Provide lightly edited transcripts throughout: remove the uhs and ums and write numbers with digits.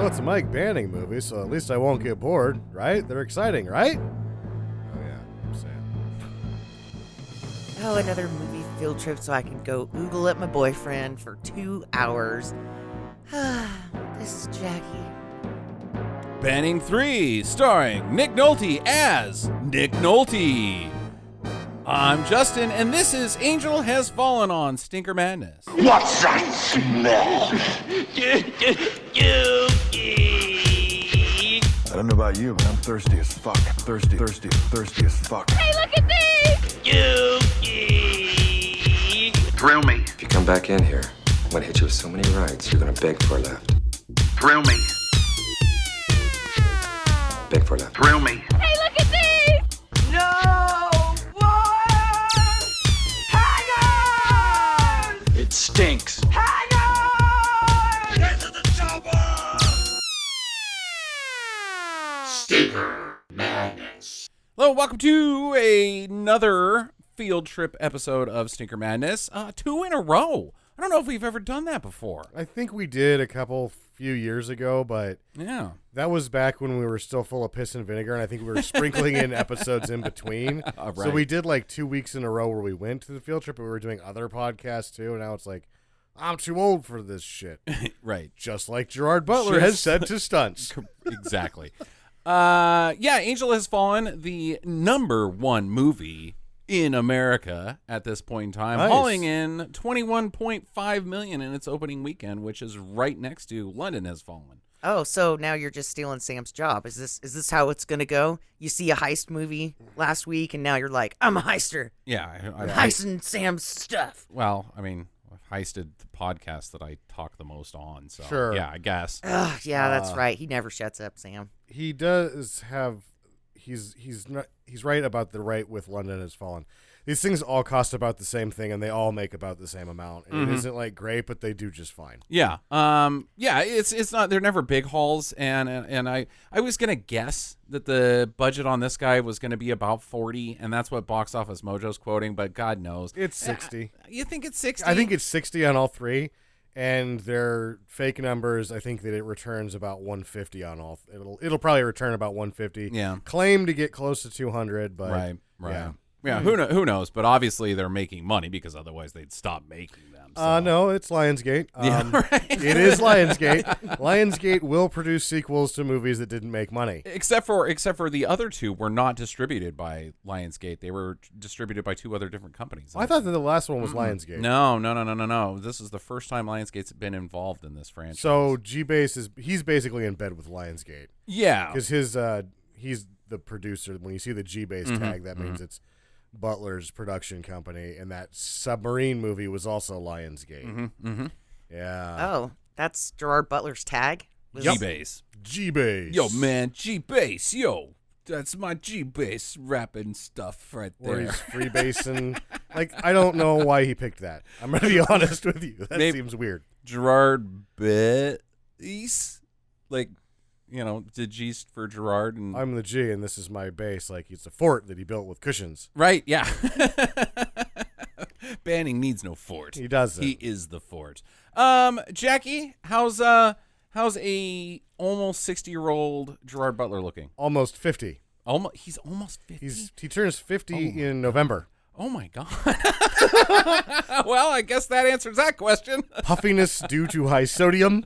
Well, it's a Mike Banning movie, so at least I won't get bored, right? They're exciting, right? Oh, yeah. I'm saying. Oh, another movie field trip so I can go oogle at my boyfriend for 2 hours. This is Jackie. Banning 3, starring Nick Nolte as Nick Nolte. I'm Justin, and this is Angel Has Fallen on Stinker Madness. What's that smell? I don't know about you, but I'm thirsty as fuck. Thirsty as fuck. Hey, look at these! Thrill me. If you come back in here, I'm gonna hit you with so many rights, you're gonna beg for a left. Thrill me. Beg for a left. Thrill me. Hey, look at these! No more hangers! It stinks. Hangers! Get to the chopper! Stinker Madness. Hello, welcome to another field trip episode of Stinker Madness. 2 in a row. I don't know if we've ever done that before. I think we did a few years ago, but Yeah. that was back when we were still full of piss and vinegar, and I think we were sprinkling in episodes in between. Right. So we did like 2 weeks in a row where we went to the field trip, but we were doing other podcasts too, and now it's like, I'm too old for this shit. Right. Just like Gerard Butler has said to stunts. Exactly. Yeah, Angel Has Fallen, the #1 movie in America at this point in time, Nice. hauling in $21.5 million in its opening weekend, which is right next to London Has Fallen. Oh, so now you're just stealing Sam's job. Is this how it's gonna go? You see a heist movie last week, and now you're like, I'm a heister. Yeah. I'm heisting Sam's stuff. Well, I mean, I've heisted the podcast that I talk the most on, so Sure. yeah, I guess. Ugh, yeah, that's right. He never shuts up, Sam. He does have he's right about the right with London Has Fallen. These things all cost about the same thing, and they all make about the same amount. And It isn't like great, but they do just fine. Yeah. Yeah, it's not, they're never big hauls, and I was gonna guess that the budget on this guy was gonna be about 40, and that's what Box Office Mojo's quoting, but God knows. It's 60. You think it's 60? I think it's 60 on all three, and their fake numbers, I think that it returns about 150 on all. It'll probably return about 150. Yeah. Claim to get close to 200, but Right. yeah. Yeah, who knows? But obviously they're making money because otherwise they'd stop making them. So. No, it's Lionsgate. Yeah, right. It is Lionsgate. Lionsgate will produce sequels to movies that didn't make money. Except for the other two were not distributed by Lionsgate. They were distributed by 2 other different companies. I thought that the last one was Lionsgate. No. This is the first time Lionsgate's been involved in this franchise. So G-Base he's basically in bed with Lionsgate. Yeah. Because he's the producer. When you see the G-Base tag, that means it's Butler's production company, and that submarine movie was also Lionsgate. Yeah. Oh, that's Gerard Butler's tag? G-Base. G-Base. Yo, man, G-Base. Yo, that's my G-Base rapping stuff right there. Or he's freebasing. Like, I don't know why he picked that. I'm going to be honest with you. That seems weird. Gerard Base? Like, you know, the G's for Gerard. And I'm the G, and this is my base. Like, it's a fort that he built with cushions. Right, yeah. Banning needs no fort. He doesn't. He is the fort. Jackie, how's a almost 60-year-old Gerard Butler looking? Almost 50. He's almost 50. He turns 50 in November. Oh my God. Well, I guess that answers that question. Puffiness due to high sodium.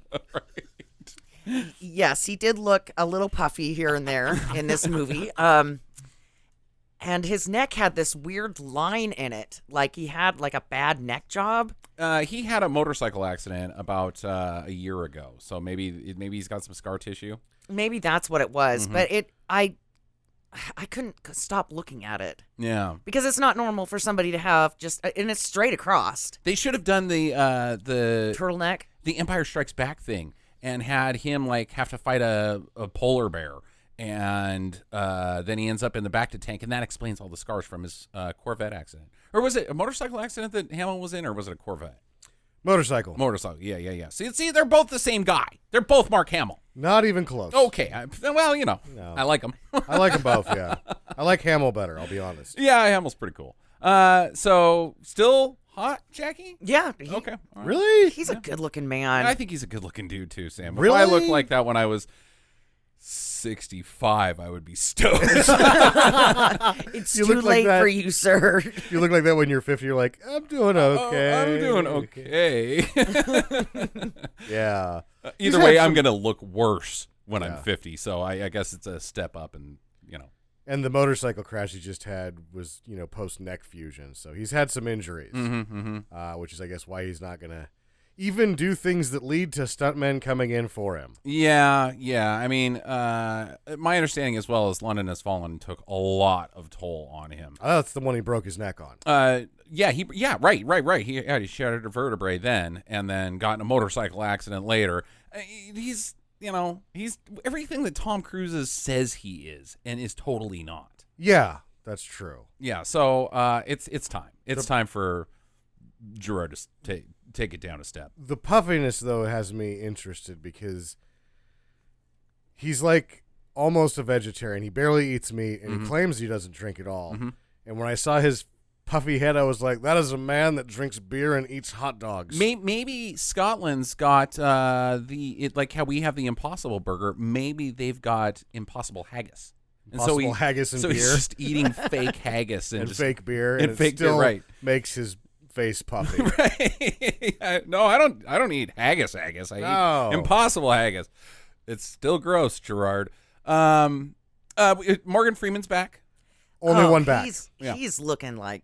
Yes, he did look a little puffy here and there in this movie. And his neck had this weird line in it, like he had like a bad neck job. He had a motorcycle accident about a year ago, so maybe he's got some scar tissue. Maybe that's what it was, but I couldn't stop looking at it. Yeah, because it's not normal for somebody to have just, and it's straight across. They should have done the turtleneck, the Empire Strikes Back thing, and had him like have to fight a polar bear, and then he ends up in the back to tank, and that explains all the scars from his Corvette accident. Or was it a motorcycle accident that Hamill was in, or was it a Corvette? Motorcycle. Yeah. See, they're both the same guy. They're both Mark Hamill. Not even close. Okay, well, you know, no. I like them. I like them both, yeah. I like Hamill better, I'll be honest. Yeah, Hamill's pretty cool. So, still hot, Jackie? Yeah. Okay. All right. Really? He's a good-looking man. I think he's a good-looking dude too, Sam. If Really? I looked like that when I was 65, I would be stoked. It's You too look like late that. for you, sir. You look like that when you're 50. You're like, I'm doing okay. I'm doing okay. Yeah. Either had way, some- I'm going to look worse when I'm Yeah. 50. So I guess it's a step up, and And the motorcycle crash he just had was, post neck fusion. So he's had some injuries, which is, I guess, why he's not going to even do things that lead to stuntmen coming in for him. Yeah. I mean, my understanding as well is London Has Fallen took a lot of toll on him. Oh, that's the one he broke his neck on. Right. He shattered a vertebrae then, and then got in a motorcycle accident later. He's everything that Tom Cruise says he is, and is totally not. Yeah, that's true. Yeah. So it's time. It's time for Gerard to take it down a step. The puffiness, though, has me interested because he's like almost a vegetarian. He barely eats meat, and he claims he doesn't drink at all. And when I saw his puffy head, I was like, that is a man that drinks beer and eats hot dogs. Maybe Scotland's got like how we have the Impossible Burger. Maybe they've got Impossible Haggis. Impossible haggis and so beer. he's just eating fake haggis and, and just, fake beer, and it fake beer, still right. makes his face puffy. Right. No, I don't eat haggis. I eat Impossible Haggis. It's still gross, Gerard. Morgan Freeman's back. Only one back. He's looking like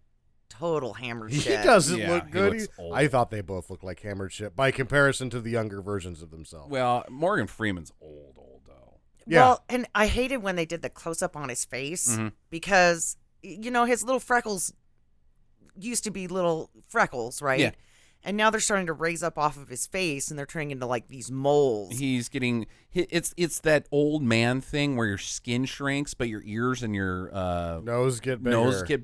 total hammered He shit. doesn't Yeah, look he good. looks old. I thought they both looked like hammered shit by comparison to the younger versions of themselves. Well, Morgan Freeman's old though. Yeah. Well, and I hated when they did the close-up on his face because, his little freckles used to be little freckles, right? Yeah. And now they're starting to raise up off of his face, and they're turning into like these moles. He's getting it's that old man thing where your skin shrinks, but your ears and your nose get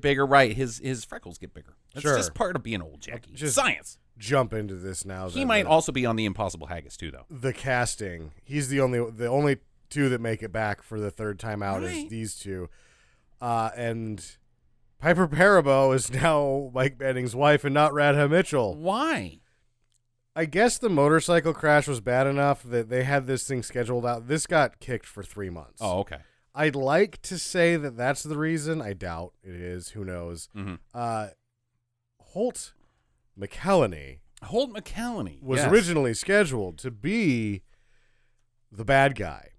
bigger. Right, his freckles get bigger. That's Sure. just part of being old, Jackie. Just Science. Jump into this now. He might also be on the Impossible Haggis too, though. The casting. He's the only two that make it back for the third time out Right. is these two. And Piper Perabo is now Mike Banning's wife and not Radha Mitchell. Why? I guess the motorcycle crash was bad enough that they had this thing scheduled out. This got kicked for 3 months. Oh, okay. I'd like to say that that's the reason. I doubt it is. Who knows? Holt McCallany was yes. originally scheduled to be the bad guy.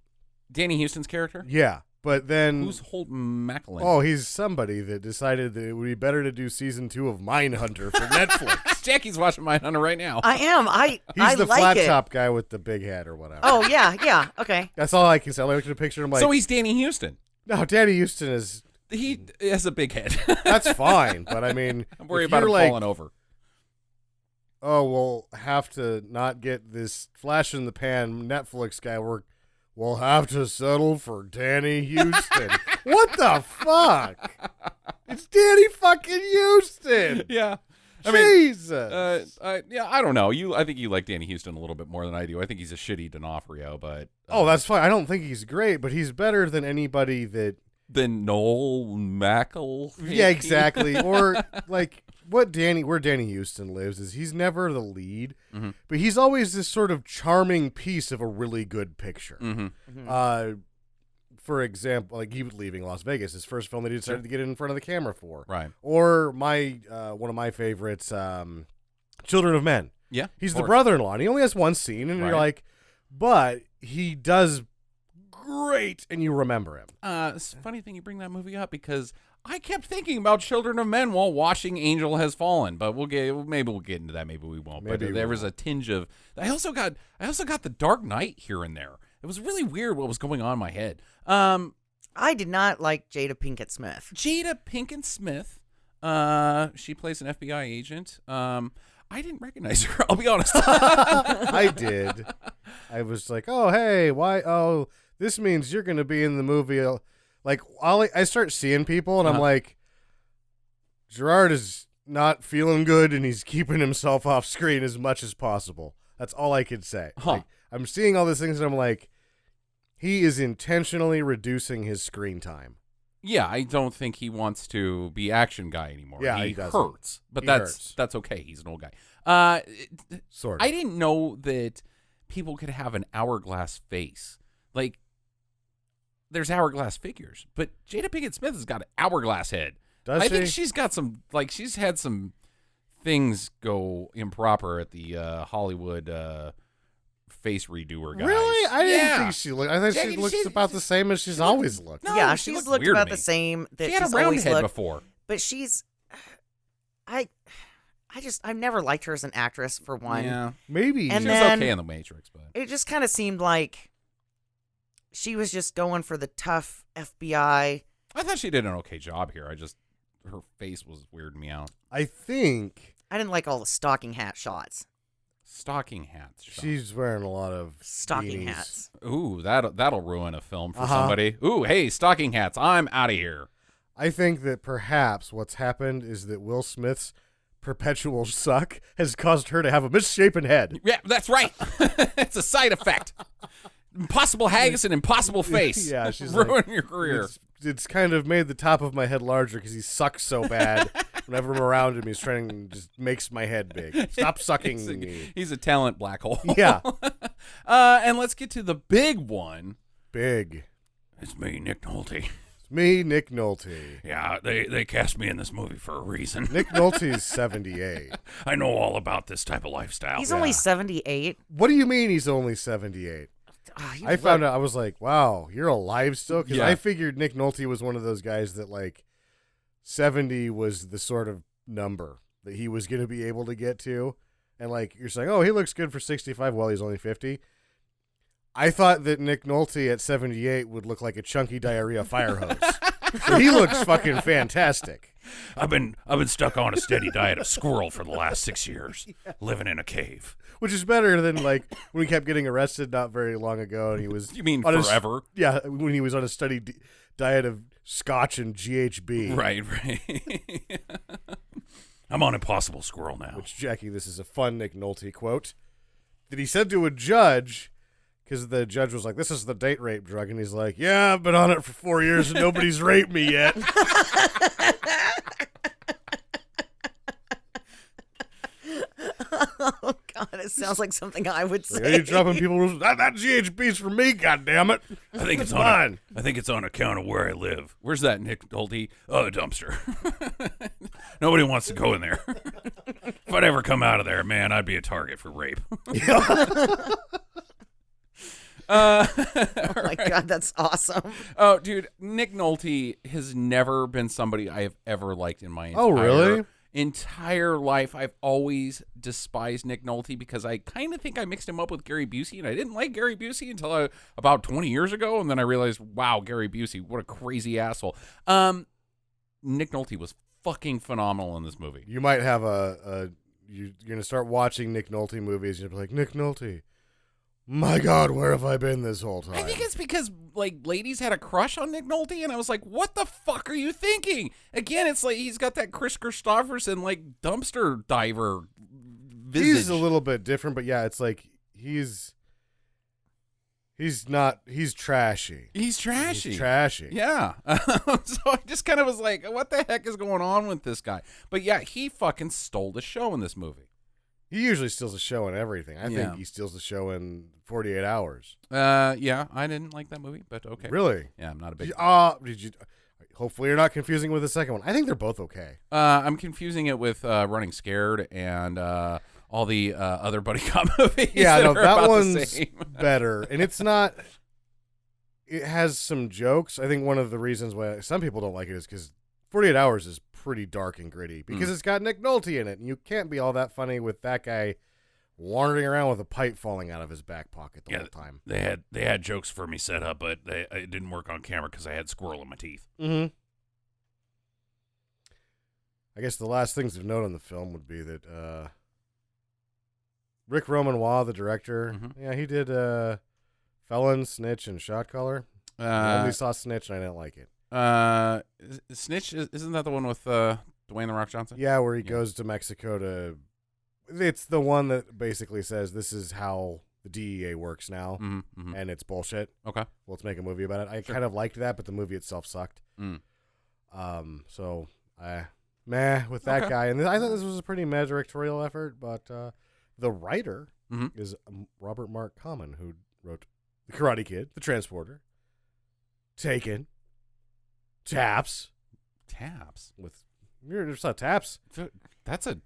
Danny Houston's character. Yeah, but then Who's Holt McCallany? Oh, he's somebody that decided that it would be better to do season 2 of Mindhunter for Netflix. Jackie's watching Mindhunter right now. I am. He's I the like flat it. top guy with the big head or whatever. Oh yeah, okay. That's all I can say. I looked at a picture and I'm like, so he's Danny Houston. no, Danny Houston is. He has a big head. That's fine, but I mean, I'm worried if about you're him like, falling over. oh, we'll have to not get this flash in the pan Netflix guy. We'll have to settle for Danny Houston. What the fuck? It's Danny fucking Houston. Yeah. Jesus. I don't know. I think you like Danny Houston a little bit more than I do. I think he's a shitty D'Onofrio, but Oh, that's fine. I don't think he's great, but he's better than anybody that. than Noel Mackle. Yeah, exactly. Or like where Danny Houston lives is he's never the lead, but he's always this sort of charming piece of a really good picture. For example, like he was leaving Las Vegas, his first film that he decided to get in front of the camera for. Right. Or my one of my favorites, Children of Men. Yeah. He's the brother-in-law, and he only has one scene, and Right. you're like, but he does great, and you remember him. It's a funny thing you bring that movie up because I kept thinking about Children of Men while watching Angel Has Fallen, but maybe we'll get into that. Maybe we won't. Maybe but we there was won't. a tinge of. I also got The Dark Knight here and there. It was really weird what was going on in my head. I did not like Jada Pinkett Smith. Jada Pinkett Smith. She plays an FBI agent. I didn't recognize her. I'll be honest. I did. I was like, oh, hey, why? Oh, this means you're going to be in the movie. Like, I start seeing people, and I'm like, Gerard is not feeling good, and he's keeping himself off screen as much as possible. That's all I could say. Like, I'm seeing all these things, and I'm like, he is intentionally reducing his screen time. Yeah, I don't think he wants to be action guy anymore. Yeah, he he doesn't. hurts, but He that's hurts. that's okay. He's an old guy. Sort of. I didn't know that people could have an hourglass face. Like, there's hourglass figures, but Jada Pinkett Smith has got an hourglass head. Does I she? think she's got some, like, she's had some things go improper at the Hollywood face redoer guys. Really? I didn't Yeah. think she looked. I think she Yeah, looks she's- about the same as she's always looked. No, yeah, she she's looks looked weird to about me. the same that She had a she's round always head looked. before. But I've never liked her as an actress for one. Yeah. Maybe. And She was then- okay in The Matrix, but It just kind of seemed like she was just going for the tough FBI. I thought she did an okay job here. Her face was weirding me out. I think I didn't like all the stocking hat shots. Stocking hats. Sean. she's wearing a lot of Stocking beanies. hats. Ooh, that'll ruin a film for Uh-huh. somebody. Ooh, hey, stocking hats. I'm out of here. I think that perhaps what's happened is that Will Smith's perpetual suck has caused her to have a misshapen head. Yeah, that's right. It's a side effect. Impossible haggis and impossible face. Yeah, she's ruin like, your career. It's kind of made the top of my head larger because he sucks so bad. Whenever I'm around him, he's trying to just makes my head big. Stop sucking me. He's a talent black hole. Yeah. And let's get to the big one. Big. It's me, Nick Nolte. It's me, Nick Nolte. Yeah, they cast me in this movie for a reason. Nick Nolte's 78. I know all about this type of lifestyle. He's only 78. What do you mean he's only 78? I found out, I was like, wow, you're alive still? Because Yeah. I figured Nick Nolte was one of those guys that, like, 70 was the sort of number that he was going to be able to get to. And, like, you're saying, oh, he looks good for 65. Well, he's only 50. I thought that Nick Nolte at 78 would look like a chunky diarrhea fire hose. So he looks fucking fantastic. I've been stuck on a steady diet of squirrel for the last 6 years, living in a cave. Which is better than, like, when he kept getting arrested not very long ago. And he was. You mean on forever? Yeah, when he was on a steady diet of scotch and GHB. Right. I'm on Impossible Squirrel now. Which, Jackie, this is a fun Nick Nolte quote that he said to a judge, because the judge was like, this is the date rape drug. And he's like, yeah, I've been on it for 4 years and nobody's raped me yet. Oh God, it sounds like something I would Like, say. are you dropping people? That GHB's for me, goddammit. I think it's mine. I think it's on account of where I live. Where's that, Nick Nolte? Oh, the dumpster. Nobody wants to go in there. If I'd ever come out of there, man, I'd be a target for rape. Oh my God, that's awesome. Oh, dude, Nick Nolte has never been somebody I have ever liked in my Oh, really? entire life. I've always despised Nick Nolte because I kind of think I mixed him up with Gary Busey, and I didn't like Gary Busey until about 20 years ago, and then I realized, wow, Gary Busey, what a crazy asshole. Nick Nolte was fucking phenomenal in this movie. You might have you're going to start watching Nick Nolte movies. You'll be like, Nick Nolte, my God, where have I been this whole time? I think it's because, like, ladies had a crush on Nick Nolte, and I was like, what the fuck are you thinking? Again, it's like he's got that Chris Christopherson, like, dumpster diver visage. He's a little bit different, but yeah, it's like he's trashy. He's trashy. He's trashy. Yeah. So I just kind of was like, what the heck is going on with this guy? But yeah, he fucking stole the show in this movie. He usually steals a show in everything. I Yeah. think he steals the show in 48 Hours. Yeah, I didn't like that movie, but okay. Really? Yeah, I'm not a big. Did you? Hopefully, you're not confusing with the second one. I think they're both okay. I'm confusing it with Running Scared and all the other buddy cop movies. Yeah, no, are that about the one's same. better, and it's not. It has some jokes. I think one of the reasons why some people don't like it is because 48 Hours is pretty dark and gritty because it's got Nick Nolte in it, and you can't be all that funny with that guy wandering around with a pipe falling out of his back pocket the whole time. They had jokes for me set up, but it didn't work on camera because I had squirrel in my teeth. Mm-hmm. I guess the last things to note on the film would be that Rick Romanois, the director, he did Felon, Snitch, and Shot Caller. I only saw Snitch, and I didn't like it. Snitch, isn't that the one with Dwayne The Rock Johnson? Yeah, where he goes to Mexico to... It's the one that basically says this is how the DEA works now, and it's bullshit. Okay. Let's make a movie about it. I kind of liked that, but the movie itself sucked. So meh with that guy. And I thought this was a pretty meh directorial effort, but the writer is Robert Mark Kamen, who wrote The Karate Kid, The Transporter, Taken, Taps. With you just saw Taps. That's a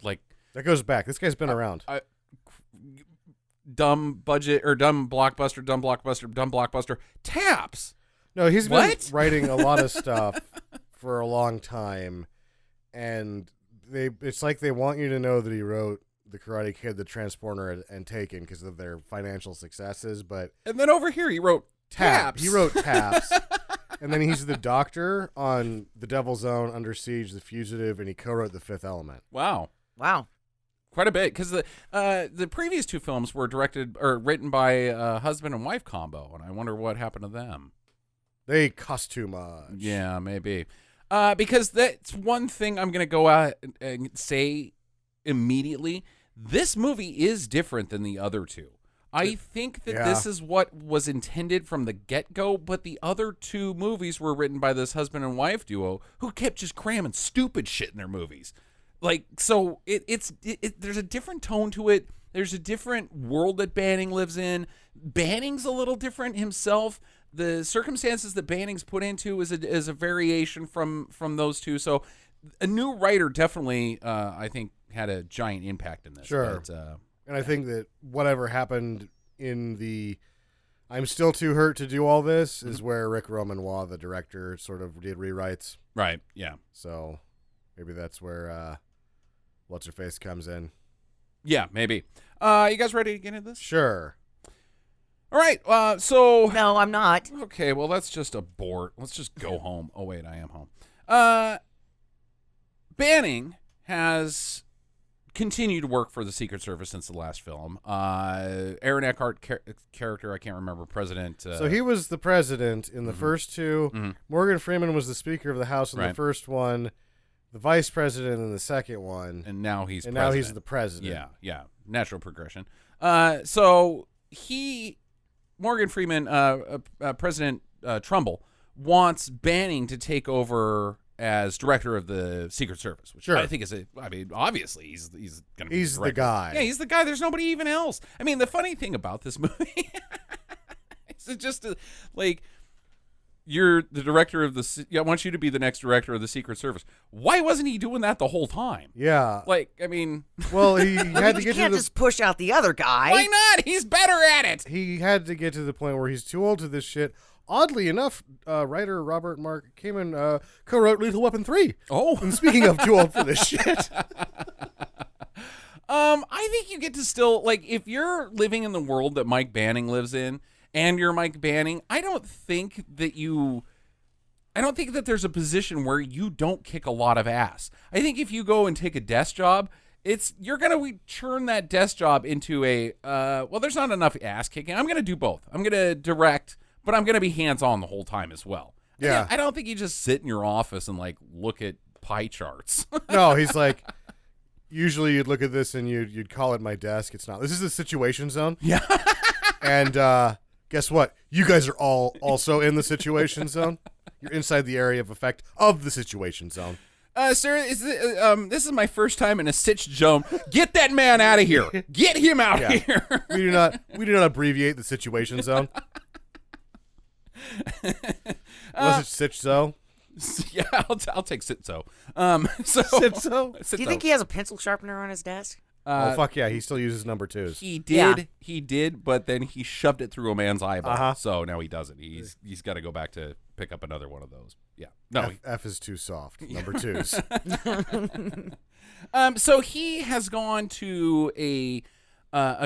That goes back. This guy's been around. Dumb budget or dumb blockbuster. Taps. No, he's been What? writing a lot of stuff for a long time, and it's like they want you to know that he wrote The Karate Kid, The Transporter, and Taken because of their financial successes. But And then over here he wrote Taps. He wrote Taps, and then he's the doctor on The Devil's Own, Under Siege, The Fugitive, and he co-wrote The Fifth Element. Wow. Quite a bit, because the previous two films were directed or written by a husband and wife combo, and I wonder what happened to them. They cost too much. Yeah, maybe. Because that's one thing I'm going to go out and say immediately. This movie is different than the other two. I think that this is what was intended from the get-go, but the other two movies were written by this husband and wife duo who kept just cramming stupid shit in their movies. So there's a different tone to it. There's a different world that Banning lives in. Banning's a little different himself. The circumstances that Banning's put into is a variation from those two. So a new writer definitely, I think, had a giant impact in this. Sure. But, and I think that whatever happened in the I'm still too hurt to do all this is where Rick Romanois, the director, sort of did rewrites. Right, yeah. So maybe that's where What's-Her-Face comes in. Yeah, maybe. You guys ready to get into this? Sure. All right, so... No, I'm not. Okay, well, let's just abort. Let's just go home. Oh, wait, I am home. Banning has continued to work for the Secret Service since the last film. Aaron Eckhart character, I can't remember, president. So he was the president in the first two. Mm-hmm. Morgan Freeman was the Speaker of the House in the first one, the Vice President in the second one. And now he's now he's the president. Yeah. Natural progression. So Morgan Freeman, President Trumble, wants Banning to take over as director of the Secret Service, which I think is obviously he's going to be the guy. Yeah, he's the guy. There's nobody even else. I mean, the funny thing about this movie is just you're the director of I want you to be the next director of the Secret Service. Why wasn't he doing that the whole time? Yeah. I mean, well, he had to get You can't just push out the other guy. why not? He's better at it. He had to get to the point where he's too old to this shit. Oddly enough, writer Robert Mark Kamen co-wrote Lethal Weapon 3. Oh. And speaking of too old for this shit. I think you get to still, if you're living in the world that Mike Banning lives in, and you're Mike Banning, I don't think that there's a position where you don't kick a lot of ass. I think if you go and take a desk job, you're going to turn that desk job into there's not enough ass kicking. I'm going to do both. I'm going to direct, but I'm going to be hands-on the whole time as well. Yeah. I don't think you just sit in your office and look at pie charts. No, he's like, usually you'd look at this and you'd call it my desk. It's not. This is the Situation Zone. Yeah. And guess what? You guys are all also in the Situation Zone. You're inside the area of effect of the Situation Zone. Sir, this is my first time in a sitch zone. Get that man out of here. Get him out of here. We do not abbreviate the Situation Zone. Unless it's Sitch Zone. Yeah, I'll take Sitzo. Sitzo? Do you think he has a pencil sharpener on his desk? Oh, fuck yeah. He still uses number twos. He did, but then he shoved it through a man's eyeball. So now he doesn't. He's got to go back to pick up another one of those. Yeah. No. F is too soft. Number twos. So he has gone to a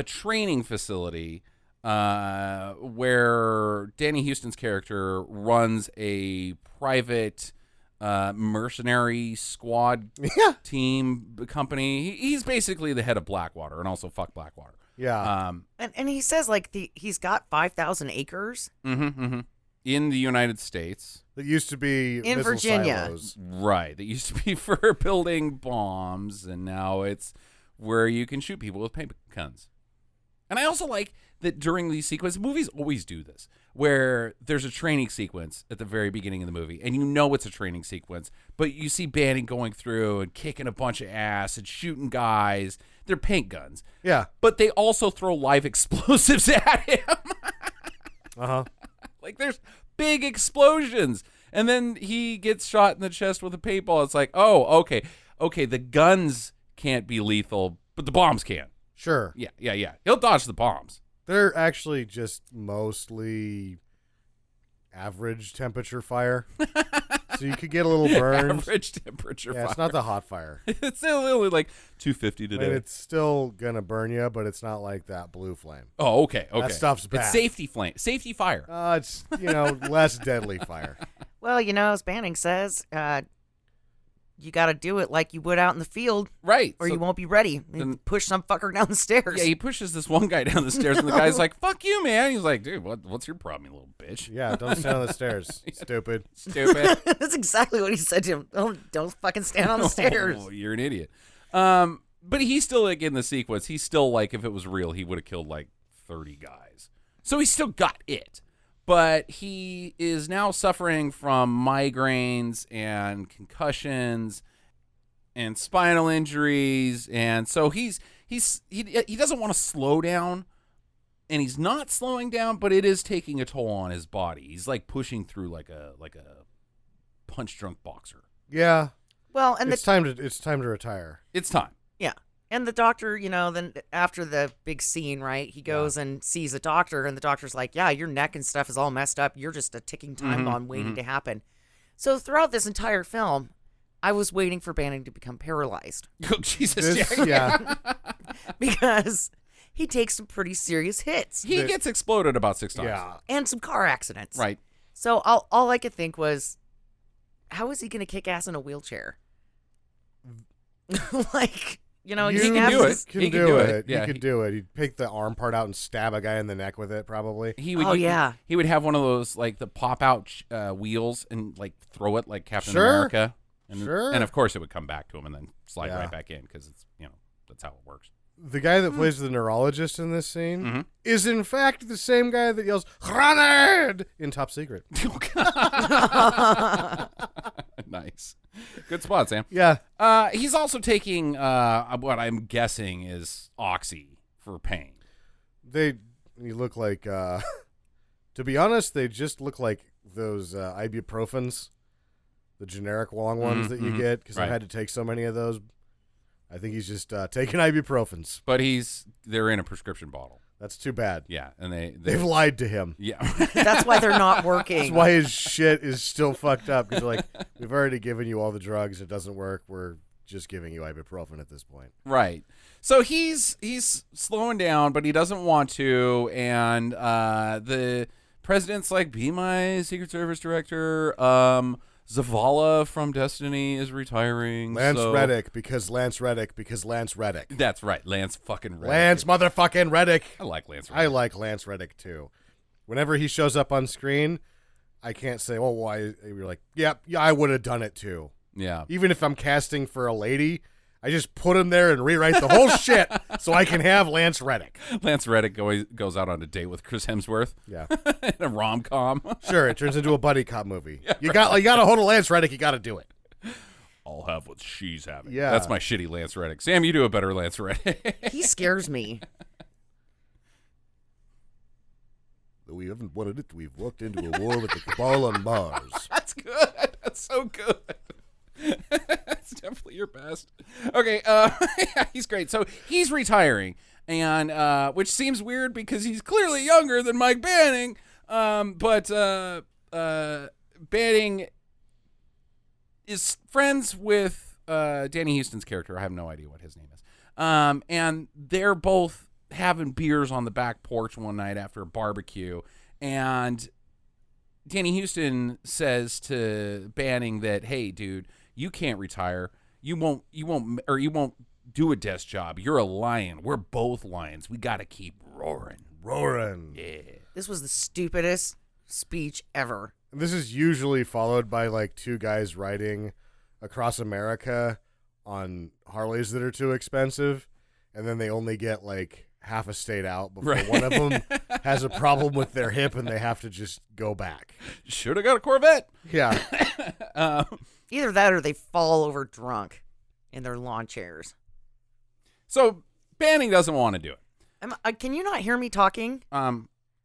training facility where Danny Houston's character runs a private mercenary squad team company. He's basically the head of Blackwater and also fuck Blackwater. Yeah. And he says he's got 5,000 acres. In the United States. That used to be in missile Virginia. silos. Right. That used to be for building bombs, and now it's where you can shoot people with paper guns. And I also like that during these sequences, movies always do this, where there's a training sequence at the very beginning of the movie, and you know it's a training sequence, but you see Banning going through and kicking a bunch of ass and shooting guys. They're paint guns. Yeah. But they also throw live explosives at him. Uh-huh. Like, there's big explosions. And then he gets shot in the chest with a paintball. It's like, oh, okay. Okay, the guns can't be lethal, but the bombs can. Sure. Yeah. He'll dodge the bombs. They're actually just mostly average temperature fire. So you could get a little burn. Average temperature fire. It's not the hot fire. It's only like 250 today. And it's still going to burn you, but it's not like that blue flame. Oh, okay. That stuff's bad. It's safety fire. It's, less deadly fire. Well, as Banning says, you got to do it like you would out in the field, Right. or So- you won't be ready. then- Push some fucker down the stairs. Yeah, he pushes this one guy down the stairs, and the guy's like, fuck you, man. He's like, dude, what's your problem, you little bitch? Yeah, don't stand on the stairs. Stupid. Stupid. That's exactly what he said to him. Don't fucking stand on the stairs. Oh, you're an idiot. But he's still, like, in the sequence, he's still, like, if it was real, he would have killed, like, 30 guys. So he's still got it. But he is now suffering from migraines and concussions and spinal injuries, and so he doesn't want to slow down, and he's not slowing down, but it is taking a toll on his body. He's like pushing through like a punch drunk boxer. Yeah. Well, and It's time to retire. It's time. yeah. And the doctor, then after the big scene, right, he goes and sees a doctor, and the doctor's like, yeah, your neck and stuff is all messed up. You're just a ticking time bomb waiting to happen. So throughout this entire film, I was waiting for Banning to become paralyzed. Oh, Jesus. Yeah. Because he takes some pretty serious hits. He gets exploded about 6 times. Yeah. And some car accidents. Right. So all I could think was, how is he going to kick ass in a wheelchair? Like, You can do it. Can He can do do it. it. Yeah, He could do it. He'd pick the arm part out and stab a guy in the neck with it, probably. He would. Oh, yeah. He would have one of those like the pop out wheels and like throw it like Captain Sure. America. And, Sure. And of course it would come back to him and then slide Yeah. right back in because it's that's how it works. The guy that plays the neurologist in this scene Mhm. is, in fact, the same guy that yells "Grenade" in Top Secret. Nice. Good spot, Sam. Yeah. He's also taking what I'm guessing is Oxy for pain. You look like, to be honest, they just look like those ibuprofens, the generic long ones that you get, because I've Right. had to take so many of those. I think he's just taking ibuprofens. But they're in a prescription bottle. That's too bad. Yeah, and They've lied to him. yeah. That's why they're not working. That's why his shit is still fucked up. Because like, we've already given you all the drugs. It doesn't work. We're just giving you ibuprofen at this point. Right. So he's slowing down, but he doesn't want to. And the president's like, be my Secret Service director. Zavala from Destiny is retiring. Lance so- Reddick, because Lance Reddick, because Lance Reddick. That's right. Lance fucking Reddick. Lance motherfucking Reddick. I like Lance Reddick. I like Lance Reddick too. Whenever he shows up on screen, I can't say, "Oh, why?" You're like, yeah, I would have done it too. Yeah. Even if I'm casting for a lady, I just put him there and rewrite the whole shit so I can have Lance Reddick. Lance Reddick goes out on a date with Chris Hemsworth Yeah, in a rom-com. sure. It turns into a buddy cop movie. You got a hold of Lance Reddick. You got to do it. I'll have what she's having. Yeah. That's my shitty Lance Reddick. Sam, you do a better Lance Reddick. He scares me. We haven't wanted it. We've walked into a war with the cabal on Mars. That's good. That's so good. That's definitely your best. Okay, yeah, he's great. So he's retiring, and which seems weird because he's clearly younger than Mike Banning. But Banning is friends with Danny Houston's character. I have no idea what his name is. And they're both having beers on the back porch one night after a barbecue, and Danny Houston says to Banning that, "Hey, dude, you can't retire. You won't do a desk job. You're a lion. We're both lions. We got to keep roaring." Roaring. Yeah. This was the stupidest speech ever. This is usually followed by like two guys riding across America on Harleys that are too expensive, and then they only get like half a state out before Right. one of them has a problem with their hip and they have to just go back. Should have got a Corvette. Yeah. Either that or they fall over drunk in their lawn chairs. So Banning doesn't want to do it. Can you not hear me talking?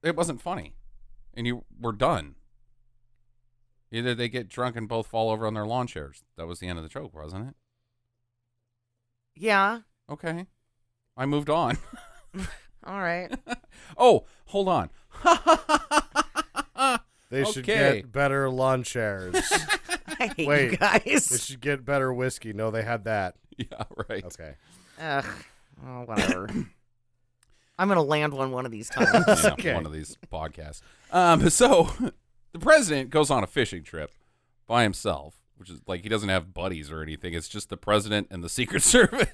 It wasn't funny, and you were done. Either they get drunk and both fall over on their lawn chairs. That was the end of the joke, wasn't it? Yeah. Okay. I moved on. All right. Oh, hold on. They should Okay. get better lawn chairs. I hate Wait, you They guys. should get better whiskey. No, they had that. Yeah, right. Okay. Ugh. Oh, whatever. I'm gonna land one of these times. Yeah, Okay. one of these podcasts. So the president goes on a fishing trip by himself, which is like he doesn't have buddies or anything. It's just the president and the Secret Service.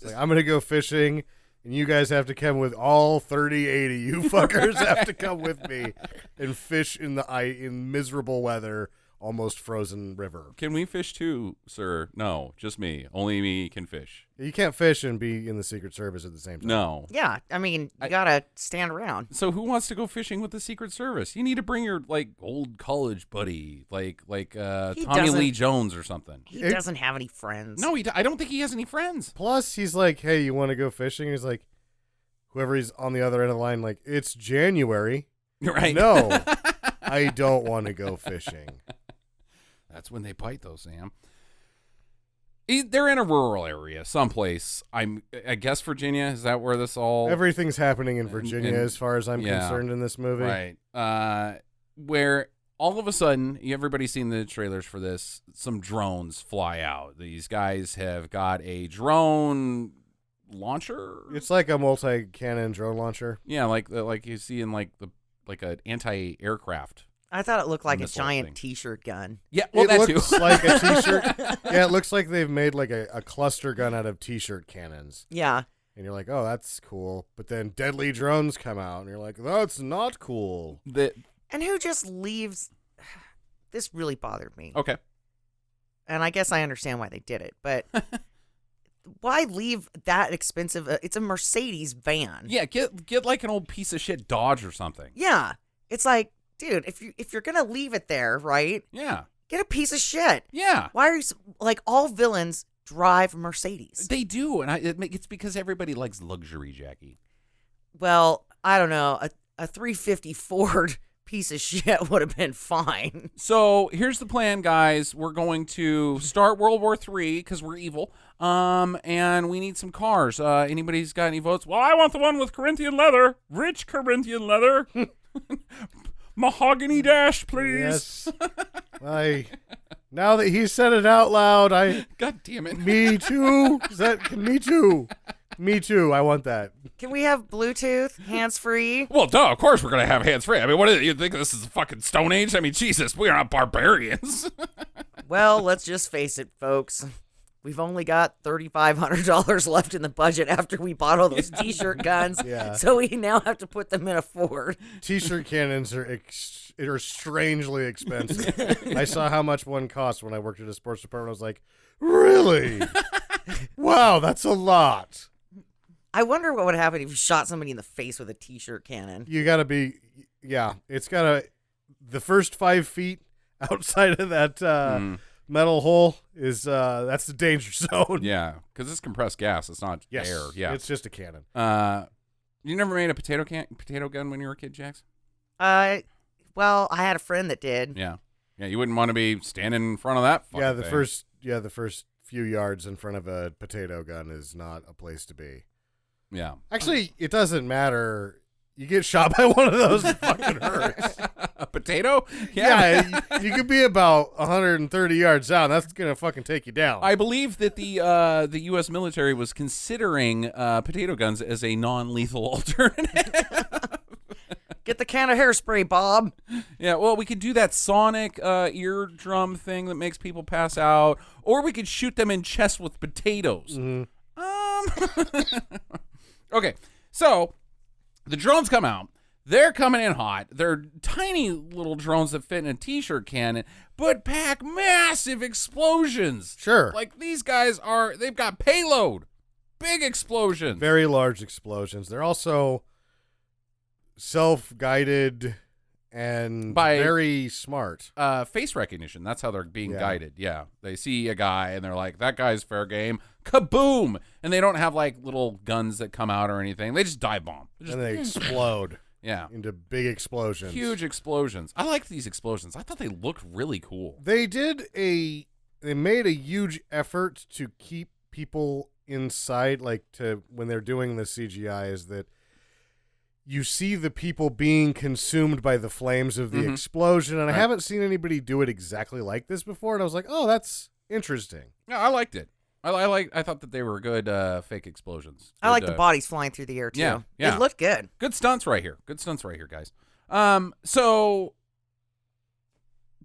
Like, I'm going to go fishing, and you guys have to come with all 30, 80. You fuckers have to come with me and fish in in miserable weather, almost frozen river. Can we fish too, sir? No, just me. Only me can fish. You can't fish and be in the Secret Service at the same time. No. Yeah, I mean, you gotta stand around. So who wants to go fishing with the Secret Service? You need to bring your like old college buddy, like Tommy doesn't- Lee Jones or something. He doesn't have any friends. No, I don't think he has any friends. Plus, he's like, hey, you want to go fishing? He's like, whoever he's on the other end of the line, like, it's January. Right? No, I don't want to go fishing. That's when they bite, though, Sam. They're in a rural area, someplace. I guess Virginia. Is that where this all? Everything's happening in Virginia and- as far as I'm yeah. concerned in this movie. Right. Where all of a sudden, everybody's seen the trailers for this, some drones fly out. These guys have got a drone launcher. It's like a multi-cannon drone launcher. Yeah, like you see in like an anti-aircraft. I thought it looked like a Missile giant thing. T-shirt gun. Yeah, well, It that too. looks like a T-shirt. Yeah, it looks like they've made like a cluster gun out of T-shirt cannons. Yeah. And you're like, oh, that's cool. But then deadly drones come out, and you're like, that's not cool. And who just leaves? This really bothered me. Okay. And I guess I understand why they did it, but why leave that expensive? It's a Mercedes van. Yeah, get like an old piece of shit Dodge or something. Yeah. It's like, dude, if you're gonna leave it there, right? Yeah. Get a piece of shit. Yeah. Why are you like all villains drive Mercedes? They do, and it's because everybody likes luxury, Jackie. Well, I don't know. A 350 Ford piece of shit would have been fine. So here's the plan, guys. We're going to start World War III because we're evil. And we need some cars. Anybody's got any votes? Well, I want the one with Corinthian leather, rich Corinthian leather, mahogany dash, please. Yes. Now that he said it out loud, God damn it. me too. Me too. Me too. I want that. Can we have Bluetooth, hands-free? Well, duh, of course we're going to have hands-free. I mean, what is it? You think this is a fucking Stone Age? I mean, Jesus, we are not barbarians. Well, let's just face it, folks. We've only got $3,500 left in the budget after we bought all those T-shirt guns. Yeah. So we now have to put them in a Ford. T-shirt cannons are strangely expensive. I saw how much one cost when I worked at a sports department. I was like, really? Wow, that's a lot. I wonder what would happen if you shot somebody in the face with a T-shirt cannon. You got to be, yeah. It's got to. The first 5 feet outside of that metal hole is that's the danger zone. Yeah, because it's compressed gas. It's not Yes, air. Yeah. it's just a cannon. You never made a potato gun when you were a kid, Jax? Well, I had a friend that did. Yeah. Yeah, you wouldn't want to be standing in front of that fucking Yeah, thing. the first few yards in front of a potato gun is not a place to be. Yeah. Actually, it doesn't matter. You get shot by one of those, it fucking hurts. A potato? Yeah, you could be about 130 yards down. That's gonna fucking take you down. I believe that the U.S. military was considering potato guns as a non-lethal alternative. Get the can of hairspray, Bob. Yeah, well, we could do that sonic eardrum thing that makes people pass out, or we could shoot them in chest with potatoes. Okay, so the drones come out. They're coming in hot. They're tiny little drones that fit in a T-shirt cannon, but pack massive explosions. Sure. Like these guys they've got payload. Big explosions. Very large explosions. They're also self-guided and very smart. Face recognition. That's how they're being Yeah. guided. Yeah. They see a guy and they're like, that guy's fair game. Kaboom! And they don't have like little guns that come out or anything. They just dive bomb. And they explode Yeah. into big explosions. Huge explosions. I like these explosions. I thought they looked really cool. They made a huge effort to keep people inside, like when they're doing the CGI, is that you see the people being consumed by the flames of the explosion, and I haven't seen anybody do it exactly like this before, and I was like, oh, that's interesting. Yeah, I liked it. I thought that they were good fake explosions. I like the bodies flying through the air too. Yeah, yeah. It looked good. Good stunts right here. Guys. So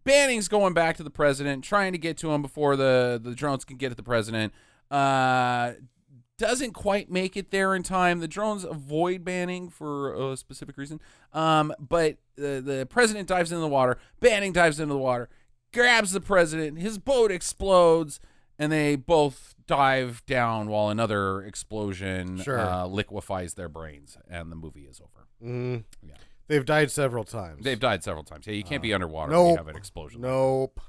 Banning's going back to the president, trying to get to him before the drones can get to the president. Doesn't quite make it there in time. The drones avoid Banning for a specific reason. But the president dives into the water. Banning dives into the water, grabs the president. His boat explodes, and they both dive down while another explosion liquefies their brains, and the movie is over. Yeah. They've died several times. Yeah, you can't be underwater when you have an explosion. Nope.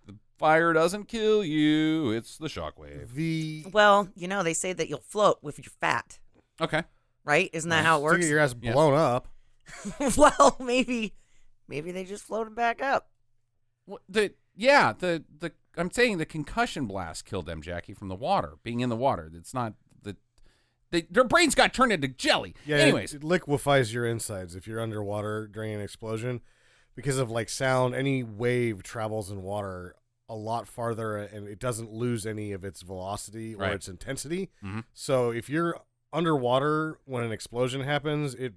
The fire doesn't kill you. It's the shockwave. Well, they say that you'll float if you're fat, Okay. right? Isn't that how it You works? get your ass blown up. Well, maybe they just floated back up. I'm saying the concussion blast killed them, Jackie, from the water, being in the water. It's not their brains got turned into jelly. Yeah. Anyways, it liquefies your insides if you're underwater during an explosion, because of like sound. Any wave travels in water a lot farther, and it doesn't lose any of its velocity or its intensity. So if you're underwater when an explosion happens, it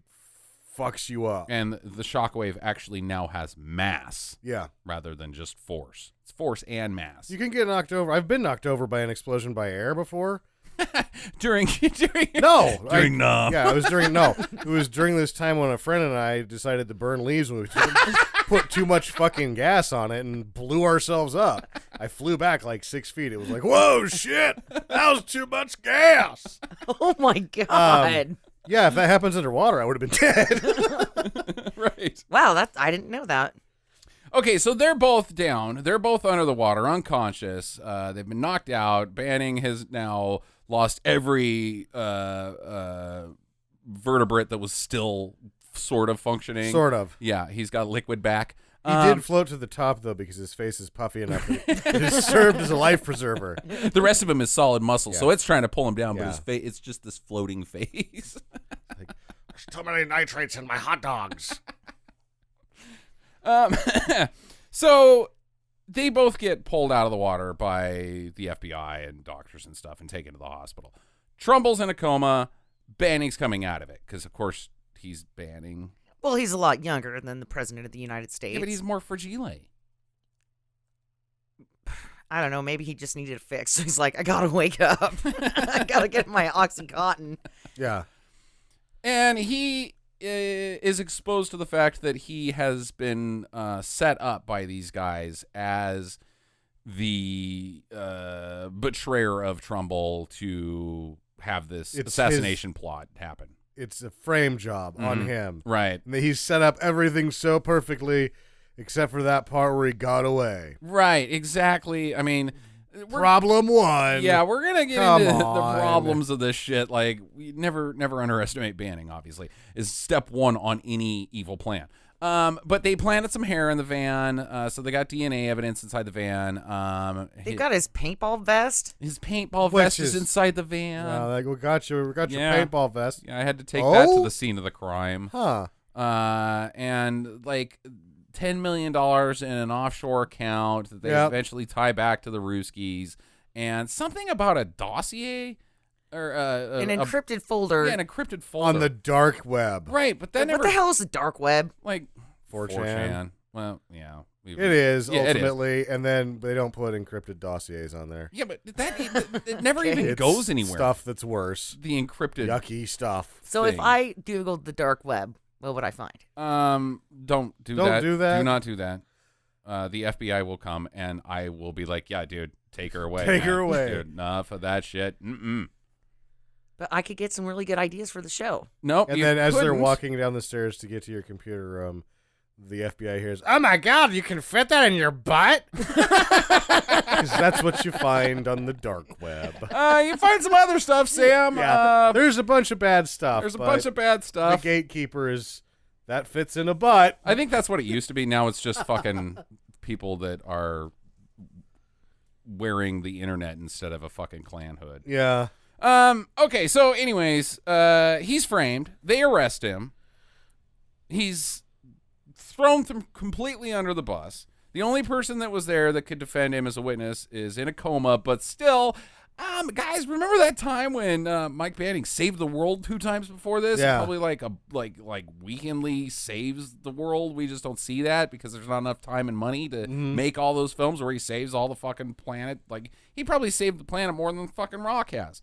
fucks you up. and the shockwave actually now has mass Yeah. rather than just force. It's force and mass. You can get knocked over. I've been knocked over by an explosion by air before. during No. during numb. Yeah, it was during this time when a friend and I decided to burn leaves when we put too much fucking gas on it and blew ourselves up. I flew back like 6 feet. It was like, whoa, shit, that was too much gas. Oh my god! Yeah, if that happens underwater, I would have been dead. Right. Wow, I didn't know that. Okay, so they're both down. They're both under the water, unconscious. They've been knocked out. Banning has now lost every vertebrate that was still sort of functioning. Sort of. Yeah, he's got liquid back. He did float to the top, though, because his face is puffy enough that it has served as a life preserver. The rest of him is solid muscle, so it's trying to pull him down, but Yeah. his face, it's just this floating face. There's too many nitrates in my hot dogs. So they both get pulled out of the water by the FBI and doctors and stuff and taken to the hospital. Trumbull's in a coma. Banning's coming out of it because, of course, he's Banning. Well, he's a lot younger than the president of the United States. Yeah, but he's more fragile. I don't know. Maybe he just needed a fix. So he's like, I gotta wake up. I gotta get my OxyContin. Yeah. And he is exposed to the fact that he has been set up by these guys as the betrayer of Trumbull to have this assassination plot happen. It's a frame job on him. Right. And he's set up everything so perfectly, except for that part where he got away. Right, exactly. I mean, Problem one. yeah, we're gonna get Come into the on. problems of this shit. Like, we never underestimate Banning. Obviously, is step one on any evil plan. But they planted some hair in the van, so they got DNA evidence inside the van. They've got his paintball vest. His paintball Which vest is is- inside the van. Like, we got your Yeah. paintball vest. Yeah, I had to take that to Oh? the scene of the crime. Huh. And like $10 million in an offshore account that they Yep. eventually tie back to the Ruskies, and something about a dossier or An encrypted folder. an encrypted folder On the dark web. right, but that What never the hell is the dark web? like 4chan. Well, yeah, It is, Yeah, it is. ultimately, and then they don't put encrypted dossiers on there. Yeah, but it never even It's goes anywhere. Stuff that's worse. The encrypted. Yucky stuff. So thing. if I Googled the dark web, what would I find? Don't do Don't that. do that. Do not do that. The FBI will come and I will be like, yeah, dude, take her away. Take her man. away. Dude, enough of that shit. But I could get some really good ideas for the show. Nope. And you then as they're couldn't. walking down the stairs to get to your computer room, the FBI hears, "Oh my God, you can fit that in your butt?" Because that's what you find on the dark web. You find some other stuff, Sam. Yeah, there's a bunch of bad stuff. There's a but bunch of bad the stuff. gatekeeper is that fits in a butt. I think that's what it used to be. Now it's just fucking people that are wearing the internet instead of a fucking Klan hood. Yeah. Okay, so anyways, he's framed. They arrest him. He's thrown completely under the bus. The only person that was there that could defend him as a witness is in a coma, but still, guys, remember that time when Mike Banning saved the world 2 times before this? Yeah. Probably like weekendly saves the world. We just don't see that because there's not enough time and money to make all those films where he saves all the fucking planet. Like, he probably saved the planet more than fucking Rock has.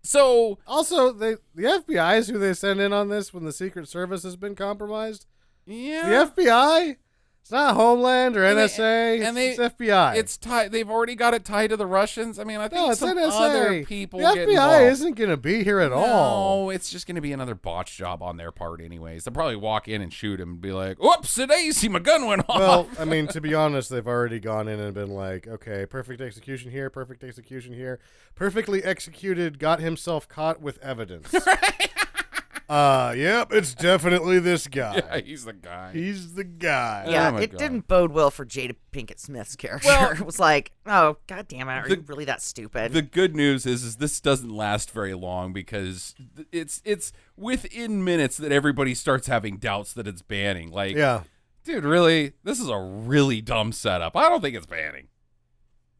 So Also, the FBI is who they send in on this when the Secret Service has been compromised. yeah, The FBI. It's not Homeland or And they- NSA. and it's FBI. it's tied. They've already got it tied to the Russians. I mean, I think no, it's some NSA. other people the get FBI involved. isn't going to be here at all. No, it's just going to be another botch job on their part, anyways. They'll probably walk in and shoot him and be like, "Whoops, daisy, my gun went off." Well, I mean, to be honest, they've already gone in and been like, okay, perfect execution here, perfect execution here. Perfectly executed, got himself caught with evidence. Yep, it's definitely this guy. yeah, he's the guy. He's the guy. Yeah, my it God. didn't bode well for Jada Pinkett Smith's character. Well- it was like, oh, God damn it, are The- you really that stupid? The good news is this doesn't last very long because it's within minutes that everybody starts having doubts that it's Banning. Like, Yeah. dude, really, this is a really dumb setup. I don't think it's Banning.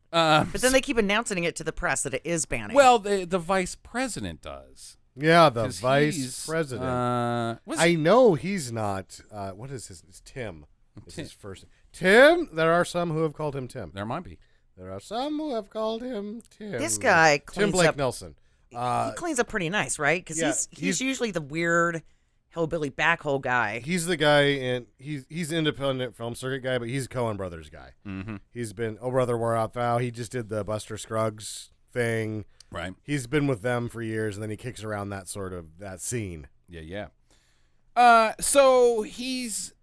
but then they keep announcing it to the press that it is Banning. Well, the vice president does. Yeah, the 'Cause vice he's, president. I I know he's not. What is his? It's Tim. It's Tim. his first. Tim. There are some who have called him Tim. there might be. There are some who have called him Tim. this guy Tim cleans Blake up. Nelson. He cleans up pretty nice, right? Because yeah, he's usually the weird hillbilly backhole guy. He's the guy, and he's independent film circuit guy, but he's Coen Brothers guy. Mm-hmm. He's been Oh Brother Where Art Thou. He just did the Buster Scruggs thing. Right. He's been with them for years, and then he kicks around that scene. Yeah. So he's